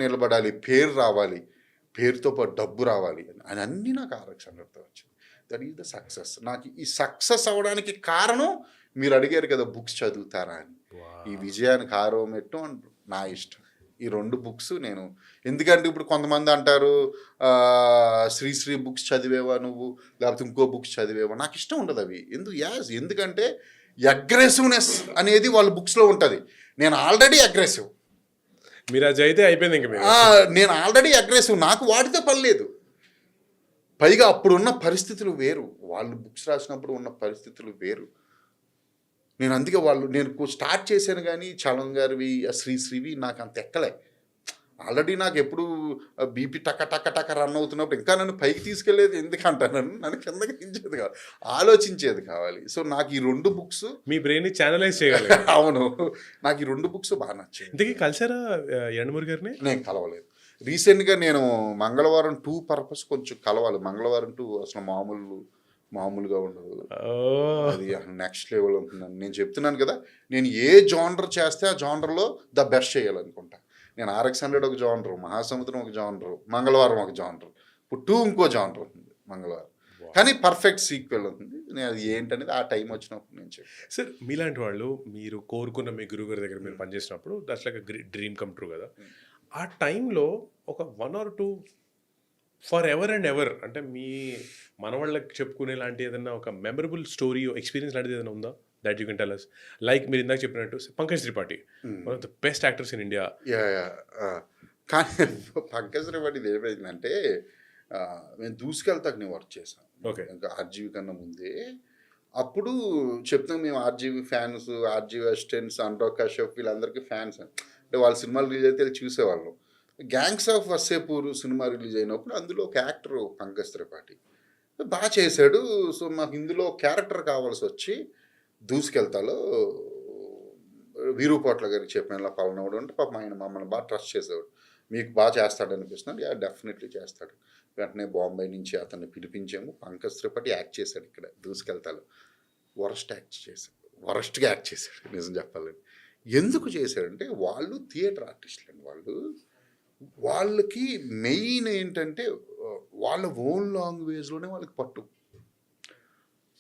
నిలబడాలి, పేరు రావాలి, పేరుతో పాటు డబ్బు రావాలి అని అన్నీ నాకు RX100తో వచ్చింది. That is the success. నాకు ఈ సక్సెస్ అవ్వడానికి కారణం మీరు అడిగారు కదా బుక్స్ చదువుతారా అని. ఈ విజయానికి ఆరోమెట్టు నా ఇష్టం ఈ 2 బుక్స్. నేను ఎందుకంటే ఇప్పుడు కొంతమంది అంటారు శ్రీశ్రీ బుక్స్ చదివేవా నువ్వు, లేకపోతే ఇంకో బుక్స్ చదివేవా, నాకు ఇష్టం ఉండదు అవి. ఎందుకంటే అగ్రెసివ్నెస్ అనేది వాళ్ళ బుక్స్లో ఉంటుంది. నేను ఆల్రెడీ అగ్రెసివ్, మీరు అది అయితే అయిపోయింది ఇంకా. నేను ఆల్రెడీ అగ్రెసివ్, నాకు వాటితో పని లేదు. పైగా అప్పుడున్న పరిస్థితులు వేరు, వాళ్ళు బుక్స్ రాసినప్పుడు ఉన్న పరిస్థితులు వేరు. అందుకే నేను స్టార్ట్ చేశాను, కానీ చలం గారివి శ్రీశ్రీవి నాకు అంత ఎక్కలే. ఆల్రెడీ నాకు ఎప్పుడు బీపీ టక రన్ అవుతున్నప్పుడు ఇంకా నన్ను పైకి తీసుకెళ్లేది ఎందుకంటాను, నన్ను కిందకి దించేది కావాలి, ఆలోచించేది కావాలి. సో నాకు ఈ 2 బుక్స్ మీ బ్రెయిన్ ఛానలైజ్ చేయాలి. అవును, నాకు ఈ 2 బుక్స్ బాగా నచ్చాయి. ఇంతకీ కలిసారా యండమూరి గారిని? నేను కలవలేదు. రీసెంట్గా నేను మంగళవారం 2 పర్పస్ కొంచెం కలవాలి. మంగళవారం 2 అసలు మామూలుగా ఉండదు, అది నెక్స్ట్ లెవెల్ ఉంటుందని నేను చెప్తున్నాను కదా. నేను ఏ జానర్ చేస్తే ఆ జానర్లో ద బెస్ట్ చేయాలనుకుంటా. నేను RX100 ఒక జానరు, మహాసముద్రం ఒక జానరు, మంగళవారం ఒక జానరు, ఇప్పుడు 2 ఇంకో జానర్ ఉంటుంది మంగళవారం, కానీ పర్ఫెక్ట్ సీక్వెల్ ఉంటుంది. నేను అది ఏంటనేది ఆ టైం వచ్చినప్పుడు నేను చెప్పాను. సార్ మీలాంటి వాళ్ళు మీరు కోరుకున్న మీ గురువు గారి దగ్గర మీరు పనిచేసినప్పుడు that's like dream come true కదా. ఆ టైంలో ఒక 1 or 2 for ever and ever అంటే మీ మనవాళ్ళకి చెప్పుకునే లాంటి ఏదైనా ఒక మెమరబుల్ స్టోరీ ఎక్స్పీరియన్స్ లాంటిది ఏదైనా ఉందా that you can tell us? Like మీరు ఇందాక చెప్పినట్టు Pankaj Tripathi, one of the best actors in India. కానీ పంకజ్ త్రిపాఠిది ఏమైందంటే నేను దూసుకెళ్తాక నేను వర్క్ చేశాను. ఓకే, ఇంకా RGV కన్నా ముందే. అప్పుడు చెప్తాం మేము RGV fans, RGV assistants, Anurag Kashyap వీళ్ళందరికీ ఫ్యాన్స్. అంటే వాళ్ళ సినిమాలు రిలీజ్ అయితే చూసేవాళ్ళం. గ్యాంగ్స్ ఆఫ్ వస్సేపూర్ సినిమా రిలీజ్ అయినప్పుడు అందులో ఒక యాక్టర్ పంకజ్ త్రిపాఠి బాగా చేశాడు. సో మాకు ఇందులో క్యారెక్టర్ కావాల్సి వచ్చి దూసుకెళ్తాలో వీరుపోట్ల గారికి చెప్పిన పవనవుడు అంటే పాపం ఆయన మమ్మల్ని బాగా ట్రస్ట్ చేసేవాడు. మీకు బాగా చేస్తాడు అనిపిస్తున్నాడు. డెఫినెట్లీ చేస్తాడు. వెంటనే బాంబే నుంచి అతన్ని పిలిపించాము. పంకజ్ త్రిపాఠి యాక్ట్ చేశాడు ఇక్కడ దూసుకెళ్తాలో. వరస్ట్గా యాక్ట్ చేశాడు నిజం చెప్పాలని. ఎందుకు చేశాడంటే వాళ్ళు థియేటర్ ఆర్టిస్టులు అండి. వాళ్ళకి మెయిన్ ఏంటంటే వాళ్ళ ఓన్ లాంగ్వేజ్లోనే వాళ్ళకి పట్టు.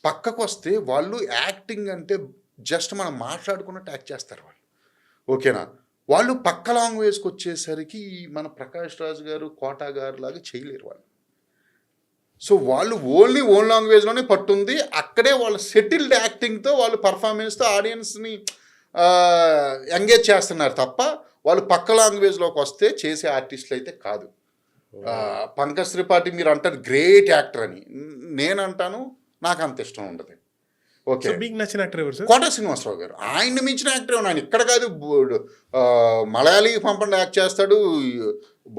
పక్కకు వస్తే వాళ్ళు యాక్టింగ్ అంటే జస్ట్ మనం మాట్లాడుకున్నట్టు యాక్ట్ చేస్తారు వాళ్ళు, ఓకేనా. వాళ్ళు పక్క లాంగ్వేజ్కి వచ్చేసరికి మన ప్రకాష్ రాజ్ గారు, కోటా గారు లాగా చేయలేరు వాళ్ళు. సో వాళ్ళు ఓన్లీ ఓన్ లాంగ్వేజ్లోనే పట్టుంది. అక్కడే వాళ్ళ సెటిల్డ్ యాక్టింగ్తో వాళ్ళు పర్ఫార్మెన్స్తో ఆడియన్స్ని ఎంగేజ్ చేస్తున్నారు తప్ప వాళ్ళు పక్క లాంగ్వేజ్లోకి వస్తే చేసే ఆర్టిస్టులు అయితే కాదు. పంకజ్ త్రిపాఠి మీరు అంటారు గ్రేట్ యాక్టర్ అని, నేను అంటాను నాకు అంత ఇష్టం ఉండదు. ఓకే, మీకు నచ్చిన యాక్టర్ ఎవరు సార్? కోట శ్రీనివాసరావు గారు. ఆయన్ని మించిన యాక్టర్ ఆయన ఇక్కడ కాదు. మలయాళీకి పంపండి యాక్ట్ చేస్తాడు,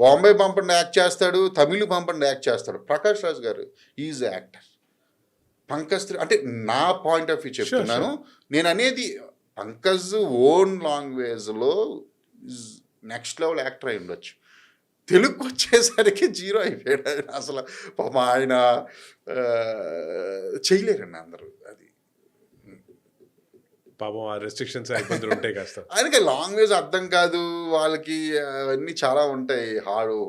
బాంబే పంపండి యాక్ట్ చేస్తాడు, తమిళ్ పంపండి యాక్ట్ చేస్తాడు. ప్రకాష్ రాజ్ గారు ఈజ్ యాక్టర్. పంకజ్ అంటే నా పాయింట్ ఆఫ్ వ్యూ చెప్తున్నాను. నేను అనేది పంకజ్ ఓన్ లాంగ్వేజ్లో నెక్స్ట్ లెవెల్ యాక్టర్ అయి ఉండొచ్చు. తెలుగుకి వచ్చేసరికి జీరో అయిపోయాడు ఆయన. అసలు పాపం ఆయన చేయలేరండి అందరూ. అది పాపం ఆ రెస్ట్రిక్షన్స్ ఇబ్బందులు ఉంటాయి కాస్త. ఆయనకి లాంగ్వేజ్ అర్థం కాదు, వాళ్ళకి అవన్నీ చాలా ఉంటాయి.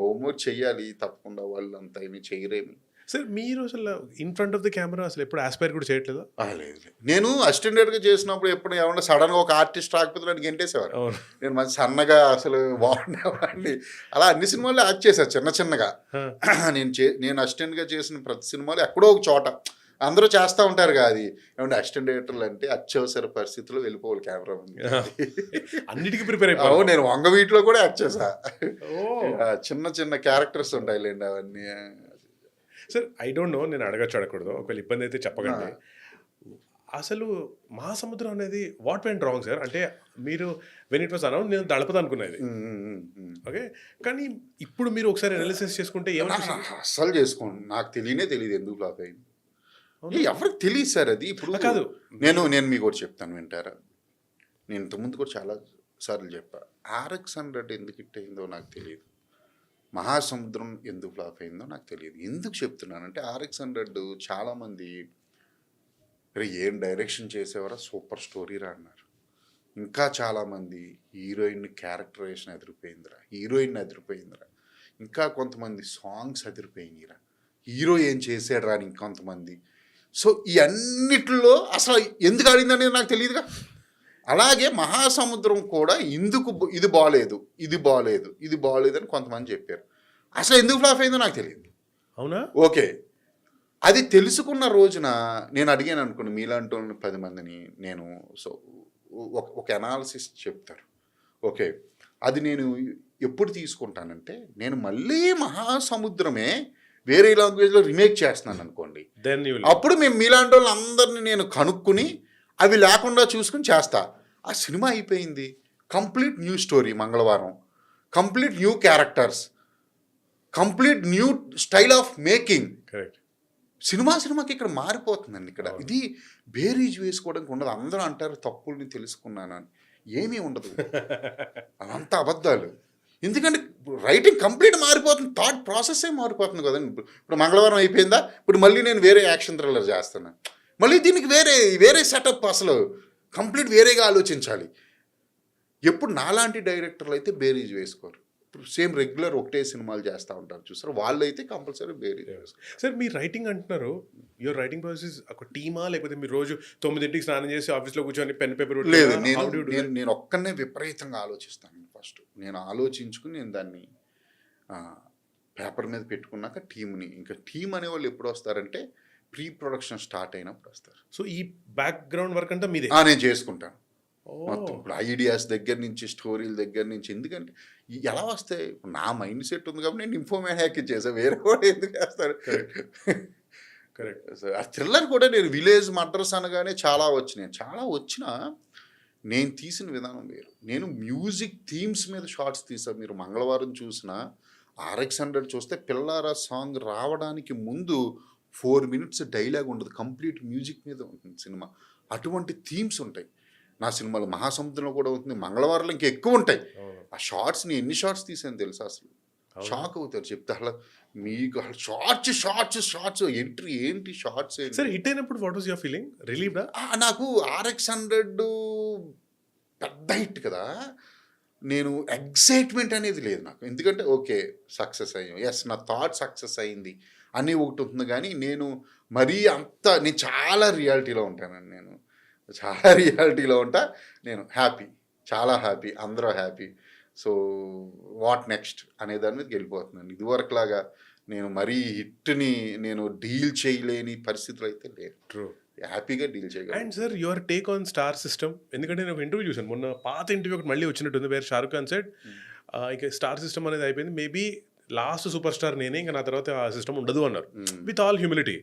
హోంవర్క్ చెయ్యాలి తప్పకుండా, వాళ్ళు అంతా ఏమి చేయరేమి. సార్ మీరు అసలు in front of the camera అసలు ఎప్పుడు ఆస్పైర్ కూడా చేయట్లేదా? లేదు, నేను అసిస్టెంట్గా చేసినప్పుడు ఎప్పుడు ఏమన్నా సడన్గా ఒక ఆర్టిస్ట్ రాకపోతే నన్ను గెంటేసేవారు. నేను మంచి సన్నగా అసలు బాగుండేవాడిని. అలా అన్ని సినిమాల్లో యాక్ట్ చేశాను చిన్న చిన్నగా. నేను అసిస్టెంట్గా చేసిన ప్రతి సినిమాలో ఎక్కడో ఒక చోట అందరూ చేస్తూ ఉంటారు కదా, అది ఏమంటే అసిస్టెంట్ డైరెక్టర్లు అంటే అత్యవసర పరిస్థితుల్లో వెళ్ళిపోవాలి కెమెరా ముందు. అన్నిటికీ ప్రిపేర్ అయిపోయి. నేను వంగవీటిలో కూడా యాక్ట్ చేశా. చిన్న చిన్న క్యారెక్టర్స్ ఉంటాయిలేండి అవన్నీ. సార్ ఐ డోంట్ నో, నేను అడగకూడదు, ఒకవేళ ఇబ్బంది అయితే చెప్పకండి. అసలు మహాసముద్రం అనేది వాట్ వెంట్ రాంగ్ సార్? అంటే మీరు వెన్ ఇట్ వాస్ అనౌన్స్ నేను దళపతి అనుకున్నది, ఓకే, కానీ ఇప్పుడు మీరు ఒకసారి అనాలిసిస్ చేసుకుంటే ఏమన్నా అస్సలు చేసుకోండి, నాకు తెలియదు ఎందుకు ఫ్లాప్ అయింది. ఎవరికి తెలియదు సార్ అది. ఇప్పుడు కాదు, నేను మీకు ఒకటి చెప్తాను, వింటారా? నేను ఇంతకుముందు కూడా చాలా సార్లు చెప్పా, RX100 ఎందుకు హిట్ అయిందో నాకు తెలియదు, మహాసముద్రం ఎందుకు ఫ్లాప్ అయిందో నాకు తెలియదు. ఎందుకు చెప్తున్నానంటే RX100 చాలామంది ఏం డైరెక్షన్ చేసేవారా, సూపర్ స్టోరీ రా అన్నారు. ఇంకా చాలామంది హీరోయిన్ క్యారెక్టరైజేషన్ అదిరిపోయిందిరా, హీరోయిన్ అదిరిపోయిందిరా, ఇంకా కొంతమంది సాంగ్స్ అదిరిపోయిందిరా, హీరో ఏం చేసాడు రా అని ఇంకొంతమంది. సో ఈ అన్నిట్లో అసలు ఎందుకు ఆడిందనేది నాకు తెలియదుగా. అలాగే మహాసముద్రం కూడా ఎందుకు ఇది బాగాలేదు అని కొంతమంది చెప్పారు. అసలు ఎందుకు ఫ్లాప్ అయిందో నాకు తెలియదు. అవునా? ఓకే, అది తెలుసుకున్న రోజున నేను అడిగాను అనుకోండి మీలాంటి 10 మందిని, నేను సో ఒక అనాలిసిస్ చెప్తారు. ఓకే, అది నేను ఎప్పుడు తీసుకుంటానంటే, నేను మళ్ళీ మహాసముద్రమే వేరే లాంగ్వేజ్లో రీమేక్ చేస్తున్నాను అనుకోండి, అప్పుడు మేము మీలాంటి వాళ్ళందరినీ నేను కనుక్కుని అవి లేకుండా చూసుకుని చేస్తా. ఆ సినిమా అయిపోయింది, కంప్లీట్ న్యూ స్టోరీ, మంగళవారం complete new characters, complete new style of making. సినిమాకి ఇక్కడ మారిపోతుందండి. ఇక్కడ ఇది బేరీజ్ వేసుకోవడానికి ఉండదు. అందరూ అంటారు తప్పుల్ని తెలుసుకున్నానని, ఏమీ ఉండదు, అదంతా అబద్ధాలు. ఎందుకంటే రైటింగ్ కంప్లీట్ మారిపోతుంది, థాట్ ప్రాసెస్సే మారిపోతుంది కదండి. ఇప్పుడు మంగళవారం అయిపోయిందా, ఇప్పుడు మళ్ళీ నేను వేరే యాక్షన్ థ్రిల్లర్ చేస్తాను, మళ్ళీ దీనికి వేరే సెటప్, అసలు కంప్లీట్ వేరేగా ఆలోచించాలి. ఎప్పుడు నాలాంటి డైరెక్టర్లు అయితే బేరీజ్ వేసుకోరు. ఇప్పుడు సేమ్ రెగ్యులర్ ఒకటే సినిమాలు చేస్తూ ఉంటారు చూస్తారు, వాళ్ళు అయితే కంపల్సరీ బేరీజ్ వేసుకోరు. సార్ మీరు రైటింగ్ అంటున్నారు, యువర్ రైటింగ్ ప్రాసెస్ ఒక టీమా, లేకపోతే మీరు రోజు 9కి స్నానం చేసి ఆఫీస్లో కూర్చొని పెన్ పేపర్? లేదు, నేను ఒక్కనే విపరీతంగా ఆలోచిస్తాను. ఫస్ట్ నేను ఆలోచించుకుని నేను దాన్ని పేపర్ మీద పెట్టుకున్నాక టీంని, ఇంకా టీం అనేవాళ్ళు ఎప్పుడు వస్తారంటే ప్రీ ప్రొడక్షన్ స్టార్ట్ అయినప్పుడు వస్తారు. సో ఈ బ్యాక్గ్రౌండ్ వర్క్ అంతా మీదే? నేను చేసుకుంటాను మొత్తం. ఇప్పుడు ఐడియాస్ దగ్గర నుంచి, స్టోరీల దగ్గర నుంచి. ఎందుకంటే ఎలా వస్తాయి, ఇప్పుడు నా మైండ్ సెట్ ఉంది కాబట్టి నేను ఇన్ఫోమ్యానియాకి చేసాను, వేరే కూడా ఎందుకు చేస్తారు. కరెక్ట్. ఆ థ్రిల్లర్ కూడా నేను విలేజ్ మర్డర్స్ అనగానే చాలా వచ్చినా నేను తీసిన విధానం వేరు. నేను మ్యూజిక్ థీమ్స్ మీద షార్ట్స్ తీసాను. మీరు మంగళవారం చూసిన RX100 చూస్తే పిల్లారా సాంగ్ రావడానికి ముందు 4 minutes డైలాగ్ ఉండదు, కంప్లీట్ మ్యూజిక్ మీద ఉంటుంది సినిమా. అటువంటి థీమ్స్ ఉంటాయి నా సినిమాలో. మహాసముద్రంలో కూడా ఉంటుంది, మంగళవారంలో ఇంకా ఎక్కువ ఉంటాయి. ఆ షార్ట్స్ని ఎన్ని షార్ట్స్ తీసాను తెలుసా, అసలు షాక్ అవుతారు చెప్తే. అలా మీకు షార్ట్స్ ఎంట్రీ ఏంటి, షార్ట్స్ ఏంటి. సార్ హిట్ అయినప్పుడు వాట్ వాస్ యువర్ ఫీలింగ్? రిలీవ్డా? నాకు RX100 పెద్ద హిట్ కదా, నేను ఎగ్జైట్మెంట్ అనేది లేదు నాకు. ఎందుకంటే ఓకే సక్సెస్ అయ్యాం, ఎస్ నా థాట్ సక్సెస్ అయింది అని ఒకటి ఉంటుంది. కానీ నేను చాలా రియాలిటీలో ఉంటానండి. నేను చాలా రియాలిటీలో ఉంటా. నేను చాలా హ్యాపీ, అందరూ హ్యాపీ. సో వాట్ నెక్స్ట్ అనే దాని మీదకి వెళ్ళిపోతున్నాను. ఇదివరకులాగా నేను మరీ హిట్ని నేను డీల్ చేయలేని పరిస్థితులు అయితే లేవు. ట్రూ. హ్యాపీగా డీల్ చేయగలను. And sir your take on star system, ఎందుకంటే నేను ఒక ఇంటర్వ్యూ చూసాను మొన్న, పాత ఇంటర్వ్యూ ఒకటి మళ్ళీ వచ్చినట్టుంది, వేరే షారుఖ్ ఖాన్ సెడ్ ఇక స్టార్ సిస్టమ్ అనేది అయిపోయింది, మేబీ లాస్ట్ సూపర్ స్టార్ నేనే, ఇంకా నా తర్వాత ఆ సిస్టమ్ ఉండదు అన్నారు, విత్ ఆల్ హ్యూమిలిటీ.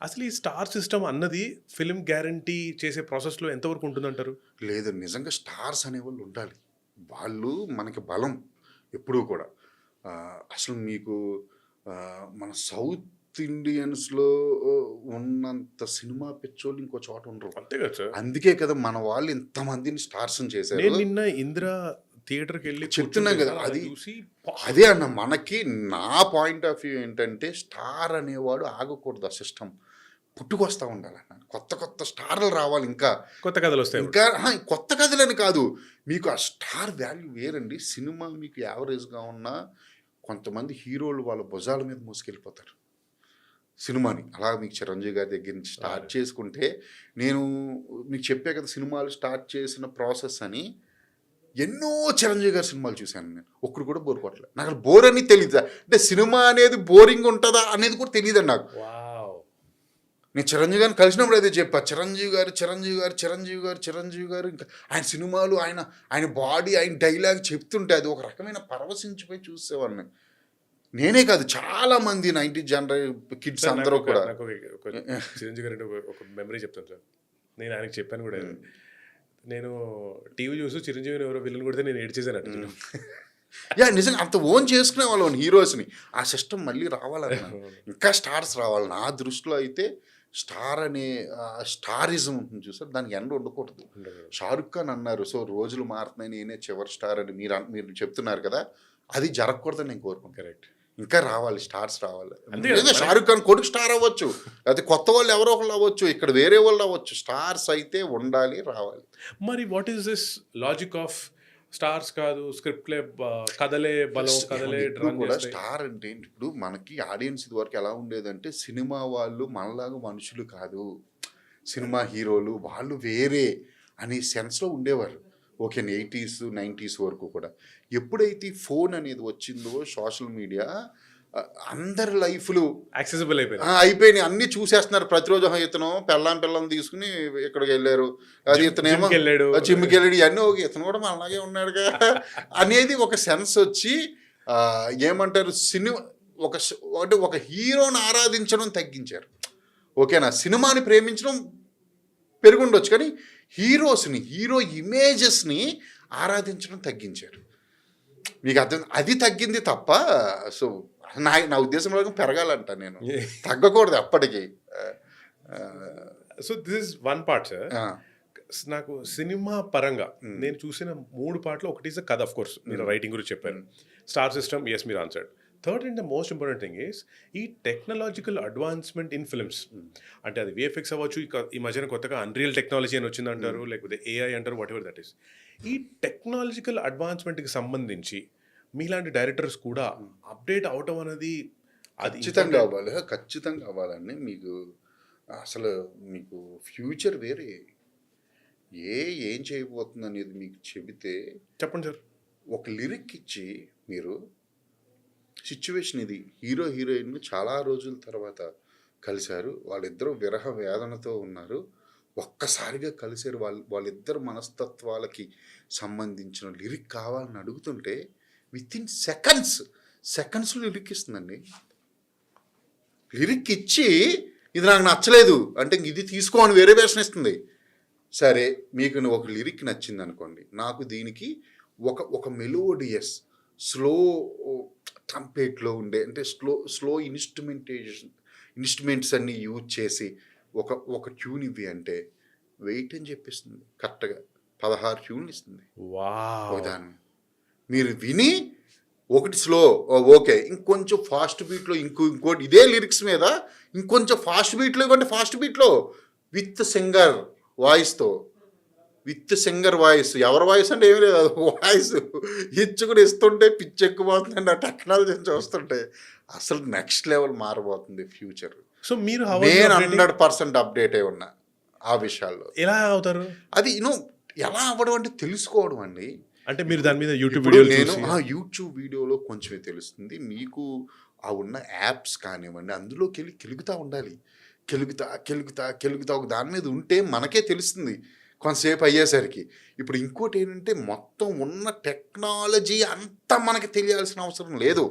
అసలు ఈ స్టార్ సిస్టమ్ అన్నది ఫిల్మ్ గ్యారంటీ చేసే ప్రాసెస్లో ఎంతవరకు ఉంటుందంటారు? లేదు, నిజంగా స్టార్స్ అనేవాళ్ళు ఉండాలి. వాళ్ళు మనకి బలం ఎప్పుడూ కూడా. అసలు మీకు మన సౌత్ ఇండియన్స్లో ఉన్నంత సినిమా పిచ్చోళ్ళు ఇంకో చోట ఉండరు. అంతే కదా సార్. అందుకే కదా మన వాళ్ళు ఇంతమందిని స్టార్స్ చేశారు. నేను నిన్న ఇందిరా థియేటర్కి వెళ్ళి చెప్తున్నా కదా, అది చూసి అదే అన్న, మనకి నా పాయింట్ ఆఫ్ వ్యూ ఏంటంటే స్టార్ అనేవాడు ఆగకూడదు, ఆ సిస్టమ్ పుట్టుకొస్తూ ఉండాలన్న. కొత్త కొత్త స్టార్లు రావాలి, ఇంకా కొత్త కథలు వస్తాయి. ఇంకా కొత్త కథలని కాదు, మీకు ఆ స్టార్ వాల్యూ వేరండి. సినిమా మీకు యావరేజ్గా ఉన్నా కొంతమంది హీరోలు వాళ్ళ భుజాల మీద మోసుకెళ్ళిపోతారు సినిమాని. అలా మీకు చిరంజీవి గారి దగ్గర నుంచి స్టార్ట్ చేసుకుంటే, నేను మీకు చెప్పే కదా సినిమాలు స్టార్ట్ చేసిన ప్రాసెస్ అని, ఎన్నో చిరంజీవి గారి సినిమాలు చూశాను నేను, ఒక్కడు కూడా బోర్ కొట్టలేదు. నాకు బోర్ అని తెలియదు, అంటే సినిమా అనేది బోరింగ్ ఉంటుందా అనేది కూడా తెలియదండి నాకు. నేను చిరంజీవి గారిని కలిసినప్పుడు అయితే చెప్పా, చిరంజీవి గారు ఇంకా ఆయన సినిమాలు, ఆయన బాడీ, ఆయన డైలాగ్ చెప్తుంటే అది ఒక రకమైన పరవశించిపోయి చూసేవాడిని. నేనే కాదు, చాలా మంది 90 జనరేషన్ కిడ్స్ అందరూ కూడా. చిరంజీవి గారు ఒక మెమరీ చెప్తాను సార్, నేను ఆయనకి చెప్పాను కూడా. నేను టీవీ చూసి చిరంజీవిని ఎవరో విలన్ కొడితే నేను ఏడ్చేసాను. నిజంగా అంత ఓన్ చేసుకునే వాళ్ళని హీరోస్ని. ఆ సిస్టమ్ మళ్ళీ రావాలన్నా, ఇంకా స్టార్స్ రావాలి. నా దృష్టిలో అయితే స్టార్ అనే స్టారిజం ఉంటుంది చూసారు, దానికి ఎండ ఉండకూడదు. షారుఖ్ ఖాన్ అన్నారు, సో రోజులు మారుతున్నాయి, నేనే చివరి స్టార్ అని మీరు చెప్తున్నారు కదా, అది జరగకూడదని నేను కోరుకుంటాను. కరెక్ట్. ఇంకా రావాలి, స్టార్స్ రావాలి. లేదా షారుఖ్ ఖాన్ కొడుకు స్టార్ అవ్వచ్చు, లేకపోతే కొత్త వాళ్ళు ఎవరో ఒకళ్ళు అవ్వచ్చు, ఇక్కడ వేరే వాళ్ళు అవ్వచ్చు, స్టార్స్ అయితే ఉండాలి, రావాలి. మరి what is this logic of stars కాదు, స్క్రిప్ట్లే కథలే బలం, కథలే కూడా స్టార్ అంటే ఇప్పుడు మనకి ఆడియన్స్ ఇదివరకు ఎలా ఉండేదంటే, సినిమా వాళ్ళు మనలాగా మనుషులు కాదు, సినిమా హీరోలు వాళ్ళు వేరే అనే సెన్స్లో ఉండేవారు. ఓకే, 80s 90s వరకు కూడా. ఎప్పుడైతే ఫోన్ అనేది వచ్చిందో, సోషల్ మీడియా, అందరి లైఫ్లు యాక్సెసిబుల్ అయిపోయినాయి, అన్ని చూసేస్తున్నారు. ప్రతిరోజు ఇతను పిల్లం తీసుకుని ఇక్కడికి వెళ్ళారు, అది ఇతనేమో జిమ్కి వెళ్ళాడు, ఇవన్నీ ఒక ఇతను కూడా మనలాగే ఉన్నాడుగా అనేది ఒక సెన్స్ వచ్చి ఏమంటారు, సినిమా ఒక హీరోని ఆరాధించడం తగ్గించారు. ఓకేనా, సినిమాని ప్రేమించడం పెరుగుండొచ్చు, కానీ హీరో ఇమేజెస్ని ఆరాధించడం తగ్గించారు. మీకు అర్థం, అది తగ్గింది తప్ప. సో నా ఉద్దేశంలో పెరగాలంట, నేను తగ్గకూడదు అప్పటికి. So this is one part sir. నాకు సినిమా పరంగా నేను చూసిన 3 పార్ట్లు, ఒకటి ఇస్ కథ, ఆఫ్ కోర్స్ మీరు రైటింగ్ గురించి చెప్పారు, స్టార్ సిస్టమ్, ఎస్ మీరు answered. Third and the most important thing is ఈ టెక్నాలజికల్ అడ్వాన్స్మెంట్ ఇన్ ఫిల్మ్స్. అంటే అది విఎఫ్ఎక్స్ అవ్వచ్చు, ఈ మధ్యన కొత్తగా అన్రియల్ టెక్నాలజీ అని వచ్చింది అంటారు, లేకపోతే ఏఐ అంటారు, వాట్ ఎవర్ దట్ ఈస్. ఈ టెక్నాలజికల్ అడ్వాన్స్మెంట్కి సంబంధించి మీలాంటి డైరెక్టర్స్ కూడా అప్డేట్ అవటం అనేది ఖచ్చితంగా అవ్వాలండి. మీకు అసలు మీకు ఫ్యూచర్ వేరే, ఏం చేయబోతుంది అనేది మీకు చెబితే, చెప్పండి సార్. ఒక లిరిక్ ఇచ్చి మీరు సిచ్యువేషన్ ఇది, హీరోయిన్ చాలా రోజుల తర్వాత కలిశారు, వాళ్ళిద్దరూ విరహ వేదనతో ఉన్నారు, ఒక్కసారిగా కలిసారు, వాళ్ళిద్దరు మనస్తత్వాలకి సంబంధించిన లిరిక్ కావాలని అడుగుతుంటే విత్ ఇన్ సెకండ్స్లో లిరిక్ ఇస్తుందండి. లిరిక్ ఇచ్చి ఇది నాకు నచ్చలేదు అంటే ఇది తీసుకో అని వేరే వేషన్ ఇస్తుంది. సరే, మీకు ఒక లిరిక్ నచ్చింది అనుకోండి, నాకు దీనికి ఒక మెలోడియస్ స్లో ట్రంపేట్లో ఉండే, అంటే స్లో ఇన్స్ట్రుమెంట్స్ అన్నీ యూజ్ చేసి ఒక ట్యూన్ ఇవి అంటే వెయిట్ అని చెప్పిస్తుంది. కరెక్ట్గా 16 ట్యూన్లు ఇస్తుంది విధానం. మీరు విని ఒకటి స్లో, ఓకే, ఇంకొంచెం ఫాస్ట్ బీట్లో, ఇంకోటి ఇదే లిరిక్స్ మీద ఇంకొంచెం ఫాస్ట్ బీట్లో ఇవ్వండి, ఫాస్ట్ బీట్లో విత్ సింగర్ వాయిస్, ఎవరి వాయిస్ అంటే ఏమీ లేదు, అది వాయిస్ ఇచ్చుకుని ఇస్తుంటే పిచ్చి ఎక్కువవుతుందండి. ఆ టెక్నాలజీ చూస్తుంటే అసలు నెక్స్ట్ లెవెల్ మారబోతుంది ఫ్యూచర్. సో మీరు నేను 100% అప్డేట్ అయి ఉన్నా ఆ విషయాల్లో. ఎలా అవుతారు అది? ఎలా అవ్వడం అంటే తెలుసుకోవడం అండి. అంటే మీరు దాని మీద యూట్యూబ్ వీడియో, నేను యూట్యూబ్ వీడియోలో కొంచెమే తెలుస్తుంది. మీకు ఆ ఉన్న యాప్స్ కానివ్వండి అందులోకి వెళ్ళి కెలుగుతూ ఉండాలి. కెలుగుతా ఒక దాని మీద ఉంటే మనకే తెలుస్తుంది కొంతసేపు అయ్యేసరికి. ఇప్పుడు ఇంకోటి ఏంటంటే మొత్తం ఉన్న టెక్నాలజీ అంతా మనకి తెలియాల్సిన అవసరం లేదు.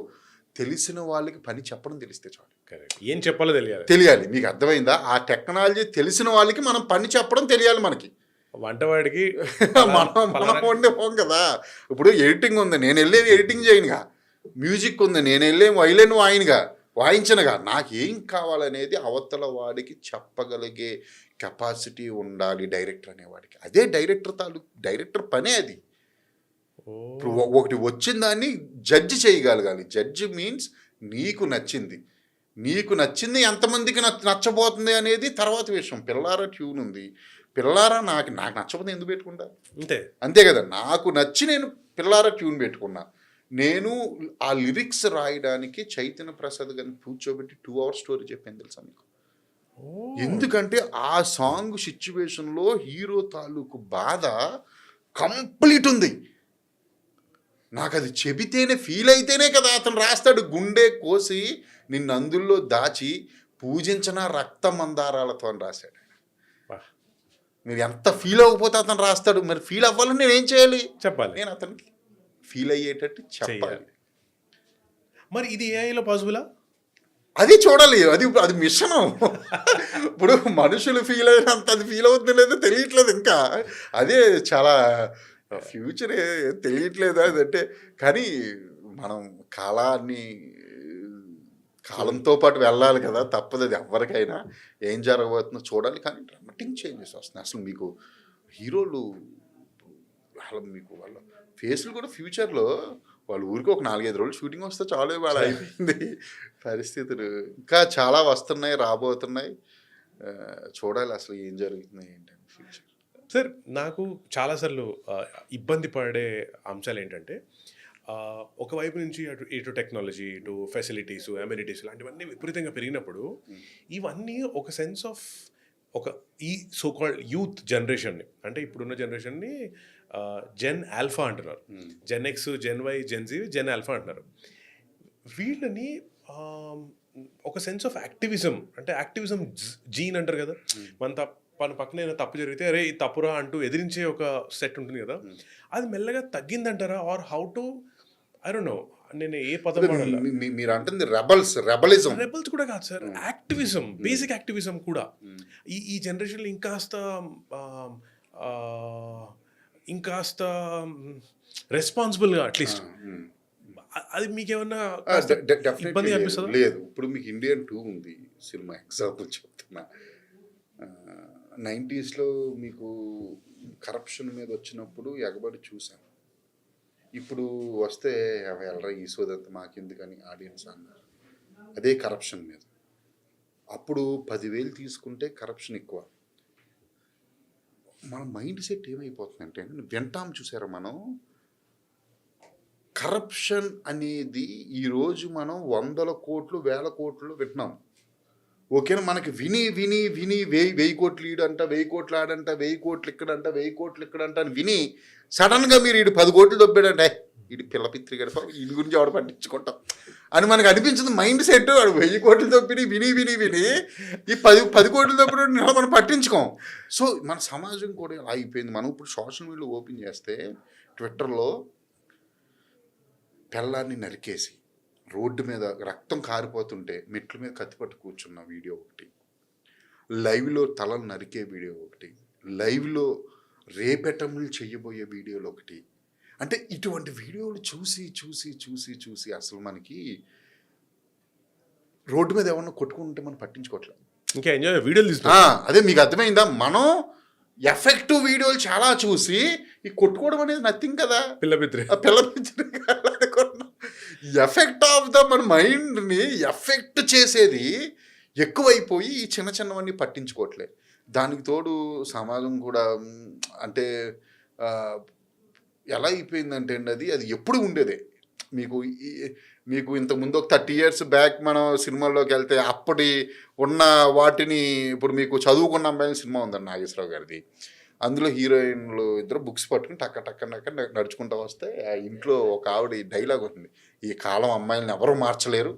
తెలిసిన వాళ్ళకి పని చెప్పడం తెలిస్తే చాలు. కరెక్ట్. ఏం చెప్పాలో తెలియాలి. తెలియాలి. మీకు అర్థమైందా? ఆ టెక్నాలజీ తెలిసిన వాళ్ళకి మనం పని చెప్పడం తెలియాలి మనకి. వంటవాడికి మనం వండే పోం కదా. ఇప్పుడు ఎడిటింగ్ ఉంది, నేను వెళ్ళేది ఎడిటింగ్ చేయనుగా. మ్యూజిక్ ఉంది, నేను వెళ్ళే వైలిన్ వాయించనుగా. నాకేం కావాలనేది అవతల వాడికి చెప్పగలిగే కెపాసిటీ ఉండాలి డైరెక్టర్ అనేవాడికి. అదే డైరెక్టర్ పనే అది. ఇప్పుడు ఒకటి వచ్చిన దాన్ని జడ్జి చేయగలగాలి. జడ్జి మీన్స్ నీకు నచ్చింది ఎంతమందికి నచ్చబోతుంది అనేది తర్వాత విషయం. పిల్లారా ట్యూన్ ఉంది, పిల్లారా నాకు నచ్చబోతుంది ఎందుకు పెట్టుకుంటా? అంతే కదా. నాకు నచ్చి నేను పిల్లారా ట్యూన్ పెట్టుకున్నా. నేను ఆ లిరిక్స్ రాయడానికి చైతన్య ప్రసాద్ గారిని కూర్చోబెట్టి 2 hours స్టోరీ చెప్పాను తెలుసా మీకు. ఎందుకంటే ఆ సాంగ్ సిచ్యువేషన్లో హీరో తాలూకు బాధ కంప్లీట్ ఉంది. నాకు అది చెబితేనే ఫీల్ అయితేనే కదా అతను రాస్తాడు. గుండె కోసి నిన్ను అందుల్లో దాచి పూజించిన రక్త మందారాలతో అని రాశాడు. మీరు ఎంత ఫీల్ అవ్వకపోతే అతను రాస్తాడు. మరి ఫీల్ అవ్వాలని నేనేం చేయాలి? చెప్పాలి. నేను అతనికి ఫీల్ అయ్యేటట్టు చెప్పాలి. మరి ఇది ఏఐలో పాసిబులా? అది చూడాలి. అది మిషను. ఇప్పుడు మనుషులు ఫీల్ అయినంత అది ఫీల్ అవుతుంది లేదో తెలియట్లేదు ఇంకా. అదే చాలా ఫ్యూచర్ తెలియట్లేదు అదంటే. కానీ మనం కాలంతో పాటు వెళ్ళాలి కదా, తప్పదు. అది ఎవరికైనా ఏం జరగబోతుందో చూడాలి. కానీ డ్రామాటిక్ చేంజెస్ వస్తున్నాయి. అసలు మీకు హీరోలు వాళ్ళ ఫేస్లు కూడా ఫ్యూచర్లో వాళ్ళ ఊరికి ఒక 4-5 రోజులు షూటింగ్ వస్తే చాలు వాళ్ళు అయిపోయింది పరిస్థితులు. ఇంకా చాలా వస్తున్నాయి, రాబోతున్నాయి. చూడాలి అసలు ఏం జరుగుతుంది ఏంటంటే ఫ్యూచర్. సార్, నాకు చాలాసార్లు ఇబ్బంది పడే అంశాలు ఏంటంటే ఒకవైపు నుంచి ఇటు టెక్నాలజీ, ఇటు ఫెసిలిటీస్, అమ్యూనిటీస్ ఇలాంటివన్నీ విపరీతంగా పెరిగినప్పుడు ఇవన్నీ ఒక సెన్స్ ఆఫ్ ఈ సోకాల్డ్ యూత్ జనరేషన్ని, అంటే ఇప్పుడున్న జనరేషన్ని జెన్ ఆల్ఫా అంటున్నారు. Gen X, gen Y, gen Z, gen alpha అంటున్నారు. వీళ్ళని ఒక సెన్స్ ఆఫ్ యాక్టివిజం, అంటే యాక్టివిజం జీన్ అంటారు కదా. మన పక్కన ఏదైనా తప్పు జరిగితే అరే ఈ తప్పురా అంటూ ఎదిరించే ఒక సెట్ ఉంటుంది కదా. అది మెల్లగా తగ్గిందంటారా? Or how to I don't know. నేను ఏ పదం మీరు అంటుంది రెబలిజం కూడా కాదు సార్, యాక్టివిజం, బేసిక్ యాక్టివిజం కూడా ఈ జనరేషన్లో ఇంకాస్త రెస్పాన్సిబుల్గా అట్లీస్ట్. అది మీకేమన్నా ఇబ్బంది అనిపిస్తుందా? లేదు. ఇప్పుడు మీకు ఇండియన్ 2 ఉంది సినిమా, ఎగ్జాంపుల్ చెప్తున్నా. 90s మీకు కరప్షన్ మీద వచ్చినప్పుడు ఎగబడి చూసాను. ఇప్పుడు వస్తే వెళ్ళరా ఈ సోదంతా మాకెందుకని ఆడియన్స్ అన్నారు. అదే కరప్షన్ మీద. అప్పుడు 10,000 తీసుకుంటే కరప్షన్ ఎక్కువ. మన మైండ్ సెట్ ఏమైపోతుందంటే, వింటాం చూసారా మనం, కరప్షన్ అనేది ఈరోజు మనం 100 కోట్లు 1000 కోట్లు వింటున్నాం. ఓకేనా? మనకి విని 1000 కోట్లు ఈడంట, 1000 కోట్లు ఆడంట, 1000 కోట్లు ఇక్కడంట, 1000 కోట్లు ఇక్కడంట అని విని సడన్గా మీరు ఈడు 10 కోట్లు దొబ్బాడంటే ఈడు పిల్లపిత్రి గడప, ఈయన గురించి ఎవడు పట్టించుకుంటాం అని మనకు అనిపించింది మైండ్ సెట్. వాడు 1000 కోట్లు దొబ్బిని విని ఈ 10 కోట్లు దొబ్బిన మనం పట్టించుకోం. సో మన సమాజం కూడా ఇలా అయిపోయింది. మనం ఇప్పుడు సోషల్ మీడియా ఓపెన్ చేస్తే ట్విట్టర్లో పిల్లాన్ని నరికేసి రోడ్డు మీద రక్తం కారిపోతుంటే మెట్ల మీద కత్తిపట్టు కూర్చున్న వీడియో ఒకటి, లైవ్లో తలలు నరికే వీడియో ఒకటి, లైవ్లో రేపెటములు చెయ్యబోయే వీడియోలు ఒకటి. అంటే ఇటువంటి వీడియోలు చూసి అసలు మనకి రోడ్డు మీద ఏమన్నా కొట్టుకుంటే మనం పట్టించుకోవట్లేదు. ఇంకా ఎంజాయ్ వీడియోలు అదే మీకు అర్థమైందా? మనం ఎఫెక్టివ్ వీడియోలు చాలా చూసి ఈ కొట్టుకోవడం అనేది నథింగ్ కదా. పిల్లపిత్రి ఎఫెక్ట్ ఆఫ్ మన మైండ్ని ఎఫెక్ట్ చేసేది ఎక్కువైపోయి ఈ చిన్నవన్నీ పట్టించుకోవట్లేదు. దానికి తోడు సమాజం కూడా అంటే ఎలా అయిపోయిందంటే అండి, అది ఎప్పుడు ఉండేదే. మీకు ఇంతకుముందు ఒక 30 years బ్యాక్ మనం సినిమాల్లోకి వెళ్తే అప్పటి ఉన్న వాటిని ఇప్పుడు మీకు చదువుకున్న అమ్మాయిల సినిమా ఉందండి నాగేశ్వరరావు గారిది. అందులో హీరోయిన్లు ఇద్దరు బుక్స్ పట్టుకుని టక్క నడుచుకుంటూ వస్తే ఆ ఇంట్లో ఒక ఆవిడ డైలాగ్ ఉంది, ఈ కాలం అమ్మాయిలను ఎవరు మార్చలేరు,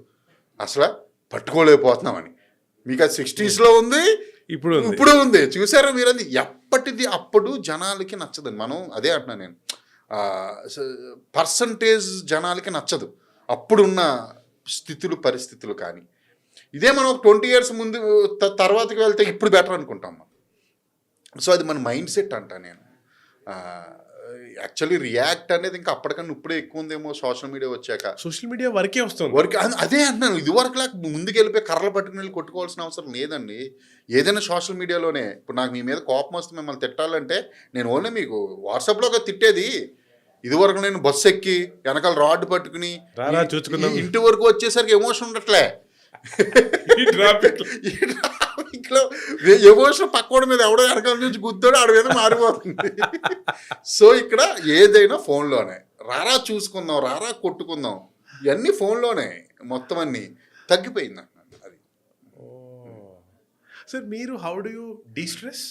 అసలు పట్టుకోలేకపోతున్నామని. మీకు అది 60స్లో ఉంది, ఇప్పుడు ఉంది. చూసారా మీరు? అది ఎప్పటిది అప్పుడు జనాలకి నచ్చదండి. మనం అదే అంటున్నాను నేను, పర్సంటేజ్ జనాలకి నచ్చదు అప్పుడున్న స్థితులు పరిస్థితులు. కానీ ఇదే మనం ఒక 20 years ముందు తర్వాతకి వెళ్తే ఇప్పుడు బెటర్ అనుకుంటాం మనం. సో అది మన మైండ్ సెట్ అంట. నేను యాక్చువల్లీ రియాక్ట్ అనేది ఇంకా అప్పటికన్నా ఇప్పుడే ఎక్కువ ఉందేమో సోషల్ మీడియా వచ్చాక. సోషల్ మీడియా వరకే వస్తుంది. అదే అంటున్నాను, ఇదివరకు లాగా ముందుకు వెళ్ళిపోయి కర్రలు పట్టుకుని వెళ్ళి కొట్టుకోవాల్సిన అవసరం లేదండి. ఏదైనా సోషల్ మీడియాలోనే. ఇప్పుడు నాకు మీ మీద కోపం వస్తే మిమ్మల్ని తిట్టాలంటే నేను ఓన్లీ మీకు వాట్సాప్లో తిట్టేది. ఇదివరకు నేను బస్సు ఎక్కి వెనకాల రాడ్ పట్టుకుని ఇంటి వరకు వచ్చేసరికి ఎమోషన్ ఉండట్లే. ట్రాఫిక్లో ఎమోషన్ పక్కోడి మీద ఎవడో వెనకాల నుంచి గుద్దాడో ఆడ మీద మారిపోతుంది. సో ఇక్కడ ఏదైనా ఫోన్లోనే. రారా చూసుకుందాం, రారా కొట్టుకుందాం, ఇవన్నీ ఫోన్లోనే మొత్తం అన్నీ తగ్గిపోయింది అంటున్నాను. అది సార్ మీరు హౌ డు యూ డిస్ట్రెస్?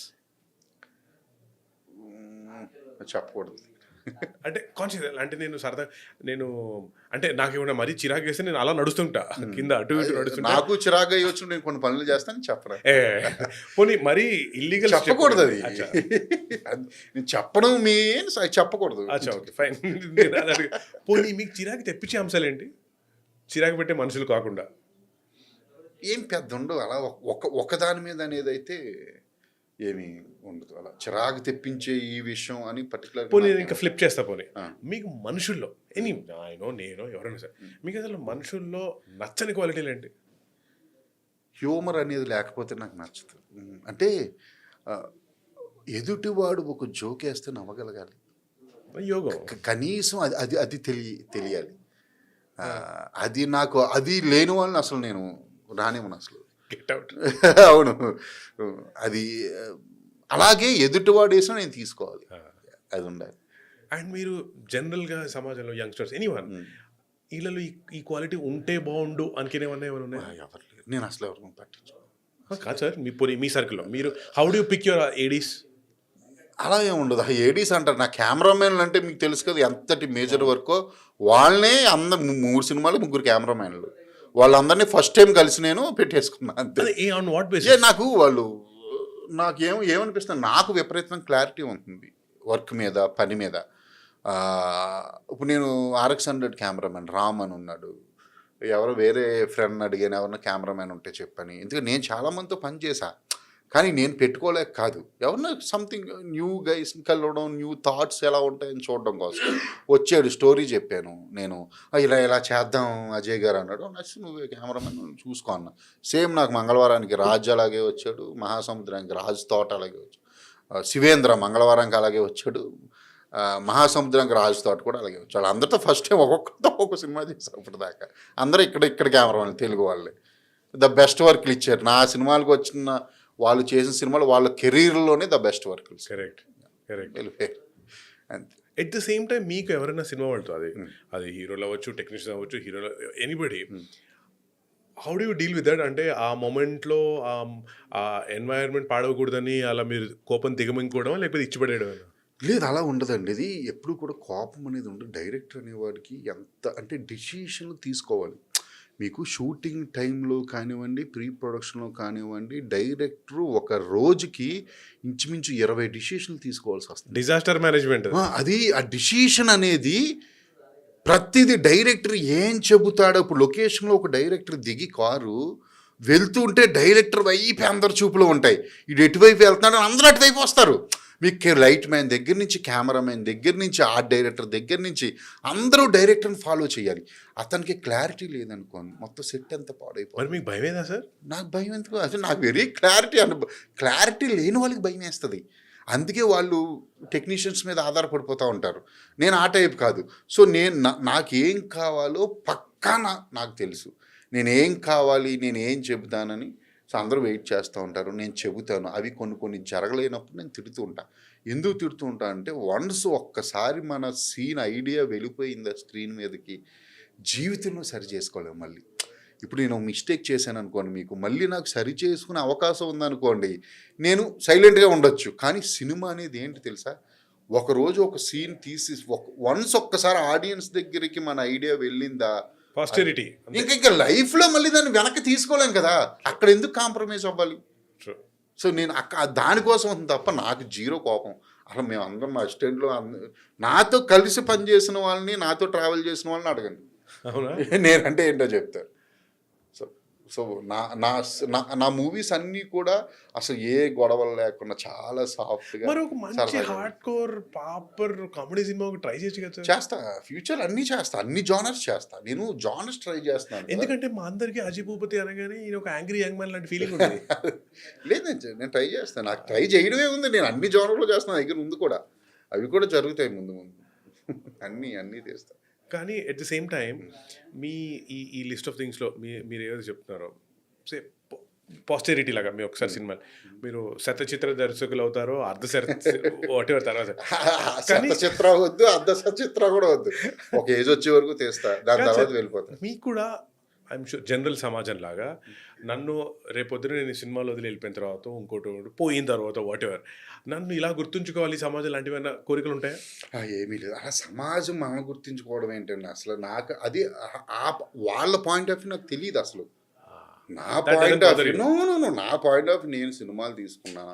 చెప్పకూడదు అంటే కాన్షియస్ అంటే నేను అంటే నాకు ఏమైనా మరీ చిరాకు వేస్తే నేను అలా నడుస్తుంటా కింద అటు ఇటు నడుస్తుంటా. నాకు చిరాకు అయ్యొచ్చు, నేను కొన్ని పనులు చేస్తాను చెప్పరా. పోనీ మరీ ఇల్లీగల్ చెప్పకూడదు అది. నేను చెప్పడం చెప్పకూడదు. Okay fine. పోనీ మీకు చిరాకు తెప్పించే అంశాలు ఏంటి? చిరాకు పెట్టే మనుషులు కాకుండా ఏం పెద్ద ఉండవు. అలా ఒకదాని మీద అనేది అయితే ఏమి ఉండదు. అలా చిరాకు తెప్పించే ఈ విషయం అని పర్టికులర్. పోనీ ఇంకా ఫ్లిప్ చేస్తా. పోనీ మీకు మనుషుల్లో నేను ఎవరైనా సరే మీకు అసలు మనుషుల్లో నచ్చని క్వాలిటీలు ఏంటి? హ్యూమర్ అనేది లేకపోతే నాకు నచ్చదు. అంటే ఎదుటివాడు ఒక జోక్ వేస్తే నవ్వగలగాలి. యోగం కనీసం అది అది తెలియాలి. అది నాకు అది లేని వాళ్ళని అసలు నేను రానివ్వను అసలు. అవును, అది అలాగే ఎదుటివాడు వేసినా నేను తీసుకోవాలి, అది ఉండాలి. అండ్ మీరు జనరల్గా సమాజంలో యంగ్స్టర్స్ ఎనీవన్ వీళ్ళలో ఈ క్వాలిటీ ఉంటే బాగుండు అనుకునేవన్నీ ఏమైనా ఉన్నాయి? ఎవరు లేరు, నేను అసలు ఎవరు పట్టించుకోను. కాదు సార్, మీ సర్కిల్లో మీరు how do you pick your ADs? అలా ఏముండదు. ఏడీస్ అంటారు. నా కెమెరామెన్లు అంటే మీకు తెలుసు కదా ఎంతటి మేజర్ వర్కో. వాళ్ళనే 3 సినిమాలు 3 కెమెరామెన్లు, వాళ్ళందరినీ ఫస్ట్ టైం కలిసి నేను పెట్టేసుకున్నాను అంతే. నాకు ఏమనిపిస్తుంది, నాకు విపరీతమైన క్లారిటీ ఉంటుంది వర్క్ మీద, పని మీద. ఇప్పుడు నేను RX100 కెమెరామెన్ రామ్ అని ఉన్నాడు. ఎవరో వేరే ఫ్రెండ్ అడిగాను ఎవరన్నా కెమెరామెన్ ఉంటే చెప్పని. ఎందుకంటే నేను చాలామందితో పని చేశా, కానీ నేను పెట్టుకోలేక కాదు. ఎవరన్నా సంథింగ్ న్యూ గైస్ కలవడం, న్యూ థాట్స్ ఎలా ఉంటాయని చూడడం కోసం వచ్చాడు. స్టోరీ చెప్పాను నేను, ఇలా చేద్దాం అజయ్ గారు అన్నాడు. నచ్చి నువ్వు కెమెరామెన్ చూసుకో అన్న. సేమ్ నాకు మంగళవారానికి రాజ్ అలాగే వచ్చాడు, మహాసముద్రానికి రాజ్ తోట అలాగే వచ్చాడు, శివేంద్ర మంగళవారానికి అలాగే వచ్చాడు, మహాసముద్రానికి రాజ్ తోట కూడా అలాగే వచ్చాడు. అందరితో ఫస్ట్ టైం ఒక్కొక్కరితో ఒక్కొక్క సినిమా చేశారు ఇప్పటిదాకా. అందరూ ఇక్కడ కెమెరామెన్ తెలుగు వాళ్ళే. ద బెస్ట్ వర్క్లు ఇచ్చారు. నా సినిమాలకు వచ్చిన వాళ్ళు చేసిన సినిమాలు వాళ్ళ కెరీర్లోనే ద బెస్ట్ వర్క్. కరెక్ట్. అంతే. ఎట్ ద సేమ్ టైం మీకు ఎవరైనా సినిమా వాళ్ళతో అది హీరోలు అవ్వచ్చు, టెక్నీషియన్ అవ్వచ్చు, హీరోలు anybody, how do you deal with that? అంటే ఆ మూమెంట్లో ఆ ఎన్వైరన్మెంట్ పాడవకూడదని అలా మీరు కోపం దిగమింగుకోవడం లేకపోతే ఇచ్చిపడేయడం? లేదు, అలా ఉండదండి. ఇది ఎప్పుడు కూడా కోపం అనేది ఉండదు. డైరెక్టర్ అనేవాడికి ఎంత అంటే డిసిషన్లు తీసుకోవాలి. మీకు షూటింగ్ టైంలో కానివ్వండి, ప్రీ ప్రొడక్షన్లో కానివ్వండి, డైరెక్టరు ఒక రోజుకి ఇంచుమించు 20 డిసిషన్లు తీసుకోవాల్సి వస్తుంది. డిజాస్టర్ మేనేజ్మెంట్ అది. ఆ డిసిషన్ అనేది ప్రతిదీ డైరెక్టర్ ఏం చెబుతాడో. ఇప్పుడు లొకేషన్లో ఒక డైరెక్టర్ దిగి కారు వెళ్తుంటే డైరెక్టర్ వైపు అందరు చూపులో ఉంటాయి. ఇటు ఎటువైపు వెళ్తున్నాడు, అందరూ అటువైపు వస్తారు. మీకు లైట్ మ్యాన్ దగ్గర నుంచి, కెమెరామెన్ దగ్గర నుంచి, ఆర్ట్ డైరెక్టర్ దగ్గర నుంచి అందరూ డైరెక్టర్ని ఫాలో చేయాలి. అతనికి క్లారిటీ లేదనుకోండి, మొత్తం సెట్ అంతా పాడైపోయింది. మీకు భయమేదా సార్? నాకు భయం ఎందుకు? అసలు నాకు వెరీ క్లారిటీ లేని వాళ్ళకి భయం వేస్తుంది. అందుకే వాళ్ళు టెక్నీషియన్స్ మీద ఆధారపడిపోతూ ఉంటారు. నేను ఆ టైప్ కాదు. సో నాకేం కావాలో పక్కా నాకు తెలుసు. నేనేం కావాలి, నేను ఏం చెబుతానని. సో అందరూ వెయిట్ చేస్తూ ఉంటారు, నేను చెబుతాను. అవి కొన్ని జరగలేనప్పుడు నేను తిడుతూ ఉంటాను. ఎందుకు తిడుతూ ఉంటాను అంటే, వన్స్ ఒక్కసారి మన సీన్ ఐడియా వెళ్ళిపోయిందా స్క్రీన్ మీదకి, జీవితంలో సరి చేసుకోలేము మళ్ళీ. ఇప్పుడు నేను మిస్టేక్ చేశాను అనుకోండి, మీకు మళ్ళీ నాకు సరి చేసుకునే అవకాశం ఉందనుకోండి, నేను సైలెంట్గా ఉండొచ్చు. కానీ సినిమా అనేది ఏంటి తెలుసా, ఒకరోజు ఒక సీన్ తీసి వన్స్ ఒక్కసారి ఆడియన్స్ దగ్గరికి మన ఐడియా వెళ్ళిందా, పాస్టెరిటీ ఇంకా లైఫ్లో మళ్ళీ దాన్ని వెనక్కి తీసుకోలేం కదా, అక్కడ ఎందుకు కాంప్రమైజ్ అవ్వాలి? సో నేను దానికోసం అవుతుంది తప్ప నాకు జీరో కోపం. అసలు మేము అందరం మా అసిస్టెంట్లో నాతో కలిసి పనిచేసిన వాళ్ళని, నాతో ట్రావెల్ చేసిన వాళ్ళని అడగండి, అవునా నేనంటే ఏంటో చెప్తారు. సో సో నా మూవీస్ అన్నీ కూడా అసలు ఏ గొడవలు లేకుండా చాలా సాఫ్ట్గా. మరి ఒక మంచి హార్డ్ కోర్ పాపర్ కామెడీ సినిమా ట్రై చేయొచ్చు కదా? చేస్తా, ఫ్యూచర్ అన్నీ చేస్తా, అన్ని జానర్స్ చేస్తా. నేను జానర్స్ ట్రై చేస్తున్నాను. ఎందుకంటే మా అందరికి అజయ్ భూపతి అనగానే ఈయన ఒక యాంగ్రీ యంగ్ మ్యాన్ లాంటి ఫీలింగ్ ఉంది. లేదు నేను ట్రై చేస్తాను, నాకు ట్రై చేయడమే ఉంది. నేను అన్ని జానర్లో చేస్తాను, దగ్గర ముందు కూడా అవి కూడా జరుగుతాయి ముందు అన్నీ తీస్తాను. కానీ ఎట్ ది సేమ్ టైం మీ ఈ లిస్ట్ ఆఫ్ థింగ్స్లో మీరు ఏదైతే చెప్తున్నారో సే పాస్టెరిటీ లాగా మీ ఒకసారి సినిమా మీరు శతచిత్ర దర్శకులు అవుతారో వాటెవర్ తర్వాత చిత్ర వద్దు, అర్ధ సచిత్ర కూడా వద్దు, ఒక ఏజ్ వచ్చే వరకు తీస్తా, దాని తర్వాత వెళ్ళిపోతా. మీకు కూడా ఐఎమ్ షూర్ జనరల్ సమాజం లాగా నన్ను రేపొద్దున నేను సినిమాలో వదిలి వెళ్ళిపోయిన తర్వాత ఇంకోటి పోయిన తర్వాత వాటెవర్ నన్ను ఇలా గుర్తుంచుకోవాలి సమాజం లాంటివైనా కోరికలు ఉంటాయా? ఏమీ లేదు. అలా సమాజం మనం గుర్తించుకోవడం ఏంటండి అసలు నాకు అది వాళ్ళ పాయింట్ ఆఫ్ వ్యూ నాకు తెలియదు అసలు. నా పాయింట్ ఆఫ్ వ్యూ నా పాయింట్ ఆఫ్ వ్యూ నేను సినిమాలు తీసుకున్నా,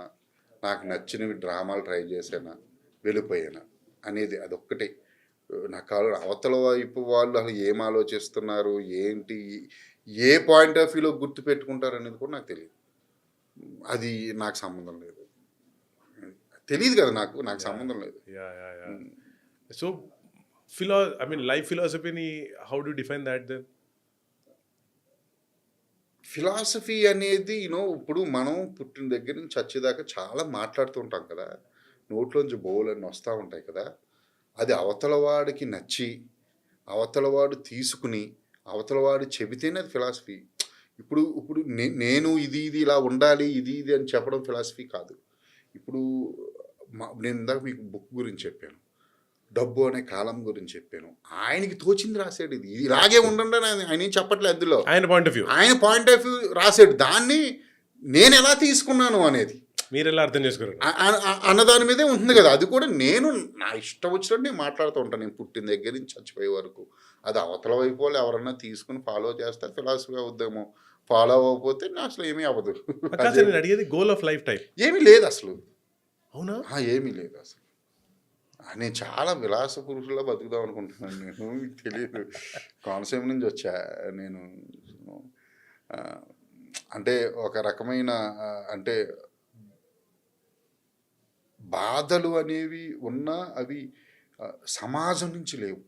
నాకు నచ్చినవి డ్రామాలు ట్రై చేసానా, వెళ్ళిపోయానా అనేది అదొక్కటే. నాకు అవతల వైపు వాళ్ళు అసలు ఏం ఆలోచిస్తున్నారు, ఏంటి, ఏ పాయింట్ ఆఫ్ వ్యూలో గుర్తు పెట్టుకుంటారు అనేది కూడా నాకు తెలియదు. అది నాకు సంబంధం లేదు, తెలియదు కదా, నాకు సంబంధం లేదు. సో లైఫ్ ఫిలాసఫీని how do define that then? Philosophy అనేది ఇప్పుడు మనం పుట్టిన దగ్గర నుంచి చచ్చేదాకా చాలా మాట్లాడుతూ ఉంటాం కదా, నోట్లోంచి బోలన్నీ వస్తూ ఉంటాయి కదా. అది అవతలవాడికి నచ్చి అవతలవాడు తీసుకుని అవతలవాడు చెబితేనే అది ఫిలాసఫీ. ఇప్పుడు నేను ఇది ఇలా ఉండాలి, ఇది అని చెప్పడం ఫిలాసఫీ కాదు. ఇప్పుడు నేను ఇందాక మీకు బుక్ గురించి చెప్పాను, డబ్బు అనే కాలం గురించి చెప్పాను. ఆయనకి తోచింది రాసాడు, ఇది ఇలాగే ఉండండి అని ఆయన ఏం చెప్పట్లేదు. అందులో ఆయన పాయింట్ ఆఫ్ వ్యూ రాసాడు, దాన్ని నేను ఎలా తీసుకున్నాను అనేది మీరు ఎలా అర్థం చేసుకోరు అన్నదాని మీదే ఉంటుంది కదా. అది కూడా నేను నా ఇష్టం వచ్చినట్టు నేను మాట్లాడుతూ ఉంటాను, నేను పుట్టిన దగ్గర నుంచి చచ్చిపోయే వరకు. అది అవతల వైపు వాళ్ళు ఎవరన్నా తీసుకుని ఫాలో చేస్తే ఫిలాసఫీ అవుద్దేమో, ఫాలో అవ్వకపోతే అసలు ఏమీ అవ్వదు. అడిగేది గోల్ ఆఫ్ లైఫ్ టైప్ ఏమీ లేదు అసలు. అవునా? ఏమీ లేదు అసలు. నేను చాలా విలాస పురుషుల్లో బతుకుదాం అనుకుంటున్నాను. నేను మీకు తెలియదు, కోనసీమ నుంచి వచ్చా నేను. అంటే ఒక రకమైన అంటే బాధలు అనేవి ఉన్నా అవి సమాజం నుంచి లేవు,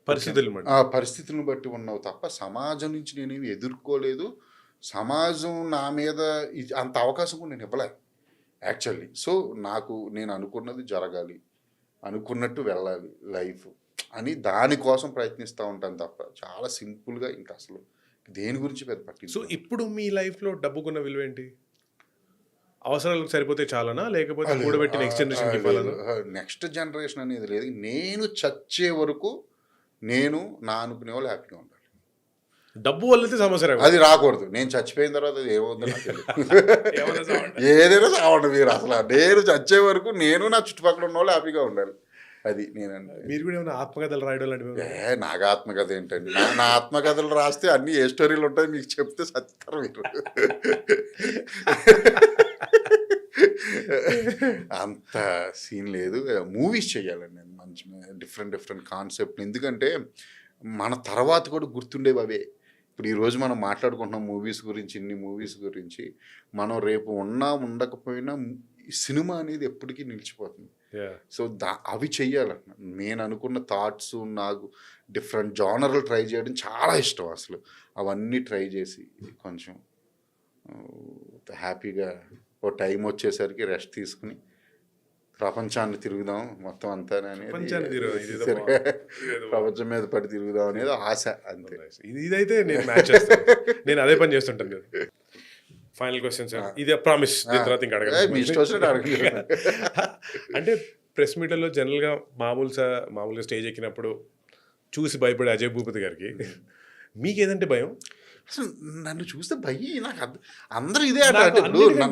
పరిస్థితులను బట్టి ఉన్నావు తప్ప సమాజం నుంచి నేనేమి ఎదుర్కోలేదు. సమాజం నా మీద అంత అవకాశం కూడా నేను ఇవ్వలే యాక్చువల్లీ. సో నేను అనుకున్నది జరగాలి, అనుకున్నట్టు వెళ్ళాలి లైఫ్ అని దానికోసం ప్రయత్నిస్తూ ఉంటాను తప్ప చాలా సింపుల్గా ఇంకా అసలు దేని గురించి పెద్ద పట్టింది. సో ఇప్పుడు మీ లైఫ్లో డబ్బుకున్న విలువ ఏంటి? అవసరాలకు సరిపోతే చాలనా, లేకపోతే కూడబెట్టి నెక్స్ట్ జనరేషన్ ఇవ్వాలనా? నెక్స్ట్ జనరేషన్ అనేది లేదు. నేను చచ్చే వరకు నేను నా అనుకునే వాళ్ళు హ్యాపీగా ఉండాలి. డబ్బు వల్లైతే సమస్య అది రాకూడదు. నేను చచ్చిపోయిన తర్వాత అది ఏమవుతుందో నాకు తెలియదు. ఏదైనా సావండి మీరు అసలు. నేను చచ్చే వరకు నేను నా చుట్టుపక్కల ఉన్న వాళ్ళు హ్యాపీగా ఉండాలి. అది నేనంటే. మీరు కూడా ఏమైనా ఆత్మకథలు రాయడం లాంటివి? నాకు ఆత్మకథ ఏంటండి, నా ఆత్మకథలు రాస్తే అన్ని ఏ స్టోరీలు ఉంటాయి మీకు చెప్తే సత్తారు మీరు. అంత సీన్ లేదు. మూవీస్ చేయాలండి నేను, మంచి డిఫరెంట్ కాన్సెప్ట్. ఎందుకంటే మన తర్వాత కూడా గుర్తుండేవి అవే. ఇప్పుడు ఈరోజు మనం మాట్లాడుకుంటున్నాం మూవీస్ గురించి, ఇన్ని మూవీస్ గురించి. మనం రేపు ఉన్నా ఉండకపోయినా సినిమా అనేది ఎప్పటికీ నిలిచిపోతుంది. సో అవి చెయ్యాలన్న నేను అనుకున్న థాట్స్, నాకు డిఫరెంట్ జానర్లు ట్రై చేయడం చాలా ఇష్టం అసలు. అవన్నీ ట్రై చేసి కొంచెం హ్యాపీగా ఓ టైం వచ్చేసరికి రెస్ట్ తీసుకుని ప్రపంచాన్ని తిరుగుదాం మొత్తం అంతా అనేది, ప్రపంచం మీద పడి తిరుగుదాం అనేది ఆశ అంతే. ఇదైతే నేను మ్యాచ్ చేస్తాను, నేను అదే పని చేస్తుంటాను కదా. ఫైనల్ క్వశ్చన్ సార్, ఇది ప్రామిస్, తర్వాత ఇంకా అడగండి. అంటే ప్రెస్ మీట్లలో జనరల్గా మామూలుగా స్టేజ్ ఎక్కినప్పుడు చూసి భయపడే అజయ్ భూపతి గారికి మీకు ఏదంటే భయం? అసలు నన్ను చూస్తే భయం నాకు అందరూ ఇదే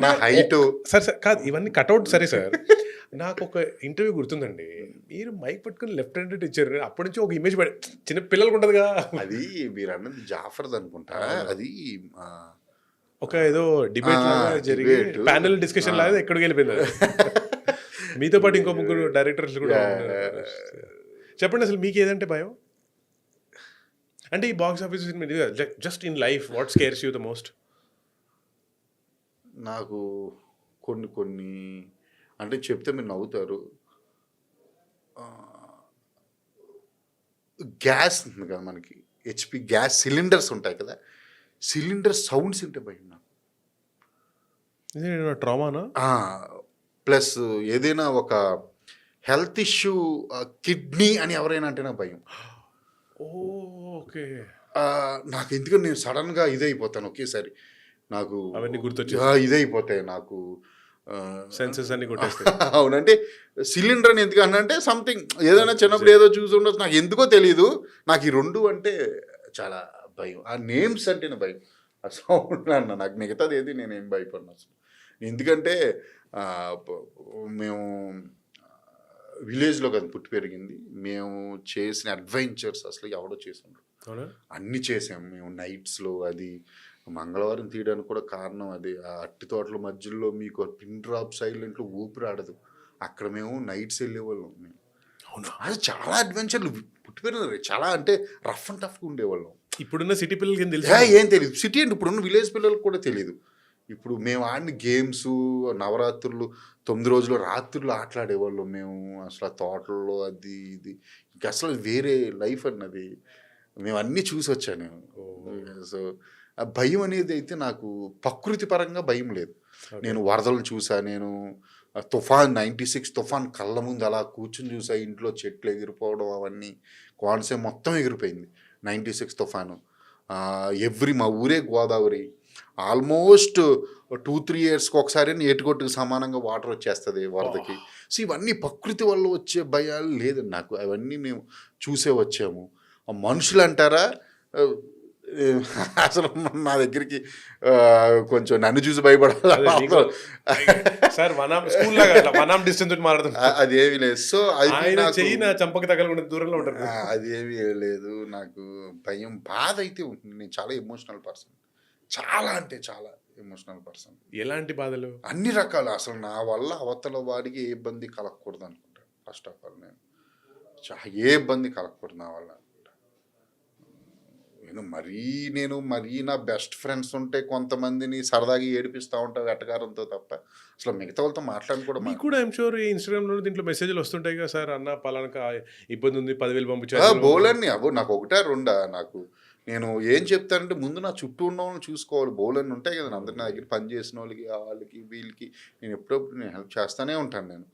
నా హైట్. సార్ కాదు, ఇవన్నీ కట్అవుట్ సరే సార్, నాకు ఒక ఇంటర్వ్యూ గుర్తుందండి. మీరు మైక్ పట్టుకొని లెఫ్ట్ హ్యాండెడ్ ఇచ్చారు. అప్పటి నుంచి ఒక ఇమేజ్ పడి చిన్న పిల్లలకు ఉంటదిగా. అది మీరు అన్నది జాఫర్ది అనుకుంటా. అది ఒక ఏదో డిబేట్ లాగా జరిగి debate. ప్యానెల్ డిస్కషన్ లాగా ఎక్కడికి వెళ్ళిపోయింది అది. మీతో పాటు ఇంకో ముగ్గురు డైరెక్టర్స్ కూడా ఉన్నారు. చెప్పండి అసలు మీకు ఏదంటే భయం? అంటే ఈ box office just in life what scares you the most? నాకు కొన్ని అంటే చెప్తే మీరు నవ్వుతారు. గ్యాస్ ఉంది కదా మనకి, హెచ్పి గ్యాస్ సిలిండర్స్ ఉంటాయి కదా, సిలిండర్ సౌండ్స్ ఉంటే భయం నాకు. ట్రామానా? ప్లస్ ఏదైనా ఒక హెల్త్ ఇష్యూ, కిడ్నీ అని ఎవరైనా అంటే నాకు భయం. ఓకే. నాకు ఎందుకంటే నేను సడన్గా ఇదైపోతాను ఒకేసారి. నాకు అవన్నీ గుర్తొచ్చి ఇదైపోతాయి నాకు సెన్సెస్ అన్ని కొట్టేస్తాయి. అవునంటే సిలిండర్ అని ఎందుకు అంటే సంథింగ్ ఏదైనా చిన్నప్పుడు ఏదో చూసి ఉండొచ్చు, నాకు ఎందుకో తెలియదు. నాకు ఈ రెండు అంటే చాలా భయం. ఆ నేమ్స్ అంటేనే భయం, ఆ సౌండ్ అన్న. నాకు మిగతాది ఏది నేనేం భయపడిన అసలు. ఎందుకంటే మేము విలేజ్లో కదా పుట్టి పెరిగింది. మేము చేసిన అడ్వెంచర్స్ అసలు ఎవడో చేసిండ్రు. అన్నీ చేసాం మేము నైట్స్లో. అది మంగళవారం తీయడానికి కూడా కారణం అది. ఆ అట్టి తోటల మధ్యలో మీకు పిన్ డ్రాప్ సైలెంట్లో ఊపిరాడదు. అక్కడ మేము నైట్స్ వెళ్ళేవాళ్ళం. మేము అది చాలా అడ్వెంచర్లు పుట్టి పెరిగినారు. చాలా అంటే రఫ్ అండ్ టఫ్గా ఉండేవాళ్ళం. ఇప్పుడున్న సిటీ పిల్లలకి ఏం తెలియదు. సిటీ అంటే ఇప్పుడున్న విలేజ్ పిల్లలకు కూడా తెలియదు. ఇప్పుడు మేము ఆడిన గేమ్స్, నవరాత్రులు 9 రోజులు రాత్రులు ఆటలాడేవాళ్ళం మేము అసలు ఆ తోటల్లో. అది ఇది ఇంకా అసలు వేరే లైఫ్ అన్నది. మేము అన్నీ చూసి వచ్చాను నేను. సో ఆ భయం అనేది అయితే నాకు ప్రకృతి పరంగా భయం లేదు. నేను వరదలు చూసా, నేను తుఫాన్ 96 తుఫాన్ కళ్ళ ముందు అలా కూర్చుని చూసా. ఇంట్లో చెట్లు ఎగిరిపోవడం అవన్నీ, కోనసీమ మొత్తం ఎగిరిపోయింది 96 తుఫాను. మా ఊరే గోదావరి. ఆల్మోస్ట్ 2-3 ఇయర్స్కి ఒకసారి ఏటుకొట్టుకు సమానంగా వాటర్ వచ్చేస్తుంది వరదకి. సో ఇవన్నీ ప్రకృతి వల్ల వచ్చే భయాలు లేదండి నాకు. అవన్నీ మేము చూసే వచ్చాము. మనుషులు అంటారా, అసలు నా దగ్గరికి కొంచెం నన్ను చూసి భయపడాలి. అదేమి లేదు. సో చంపక తగలకుండా దూరంలో ఉంటారు. అదేమి లేదు. నాకు భయం, బాధ అయితే ఉంటుంది. నేను చాలా ఎమోషనల్ పర్సన్, చాలా అంటే చాలా ఎమోషనల్ పర్సన్. ఎలాంటి బాధలు? అన్ని రకాలు. అసలు నా వల్ల అవతల వాడికి ఏ ఇబ్బంది కలగకూడదు అనుకుంటాను. ఫస్ట్ ఆఫ్ ఆల్ ఏ ఇబ్బంది కలగకూడదు నా వల్ల. నేను మరీ నా బెస్ట్ ఫ్రెండ్స్ ఉంటే కొంతమందిని సరదాగా ఏడిపిస్తూ ఉంటా వెటకారంతో తప్ప అసలు మిగతా వాళ్ళతో మాట్లాడి కూడా. మీకు కూడా ఐమ్ షూర్ ఇన్స్టాగ్రామ్లో దీంట్లో మెసేజ్లు వస్తుంటాయి కదా సార్, అన్న పలానా ఇబ్బంది ఉంది 10,000 పంపించారు. బౌలర్ని నాకు ఒకటా రెండా. నాకు నేను ఏం చెప్తానంటే ముందు నా చుట్టూ ఉన్న వాళ్ళని చూసుకోవాలి. బౌలర్ని ఉంటాయి కదా అందరి నా దగ్గర పని చేసిన వాళ్ళకి, వాళ్ళకి వీళ్ళకి నేను ఎప్పుడప్పుడు నేను హెల్ప్ చేస్తూనే ఉంటాను. నేను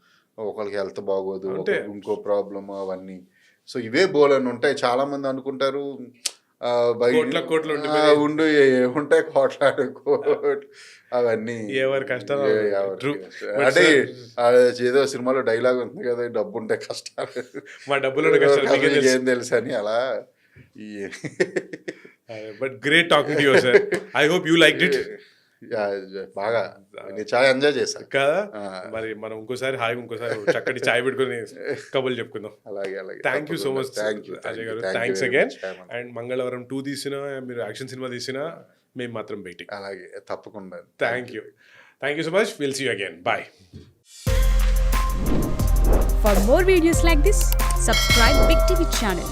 ఒకరికి హెల్త్ బాగోదు, ఇంకో ప్రాబ్లమ్, అవన్నీ. సో ఇవే బౌలర్ని ఉంటాయి. చాలామంది అనుకుంటారు కోట్లు ఉండు ఉంటాయి కోట్లాడు అవన్నీ ఎవరి కష్టాలు. అంటే ఏదో సినిమాలో డైలాగ్ ఉంది కదా, డబ్బు ఉంటే కష్టాలు, మా డబ్బులు ఏం తెలుసు అని. అలా but great talking to you sir. I hope you liked it. బాగా నేను చాలా ఎంజాయ్ చేశాను కదా. మరి మనం ఇంకోసారి చక్కటి చాయ్ పెట్టుకుని కబుర్లు చెప్పుకుందాం. అలాగే. Thank you so much Ajay గారు. Thanks again. అండ్ మంగళవారం 2 తీసినా, మీరు యాక్షన్ సినిమా తీసినా మేము మాత్రం వెయిటింగ్. అలాగే తప్పకుండా. Thank you so much. Will see you again. Bye. For more videos like this, subscribe Big TV channel.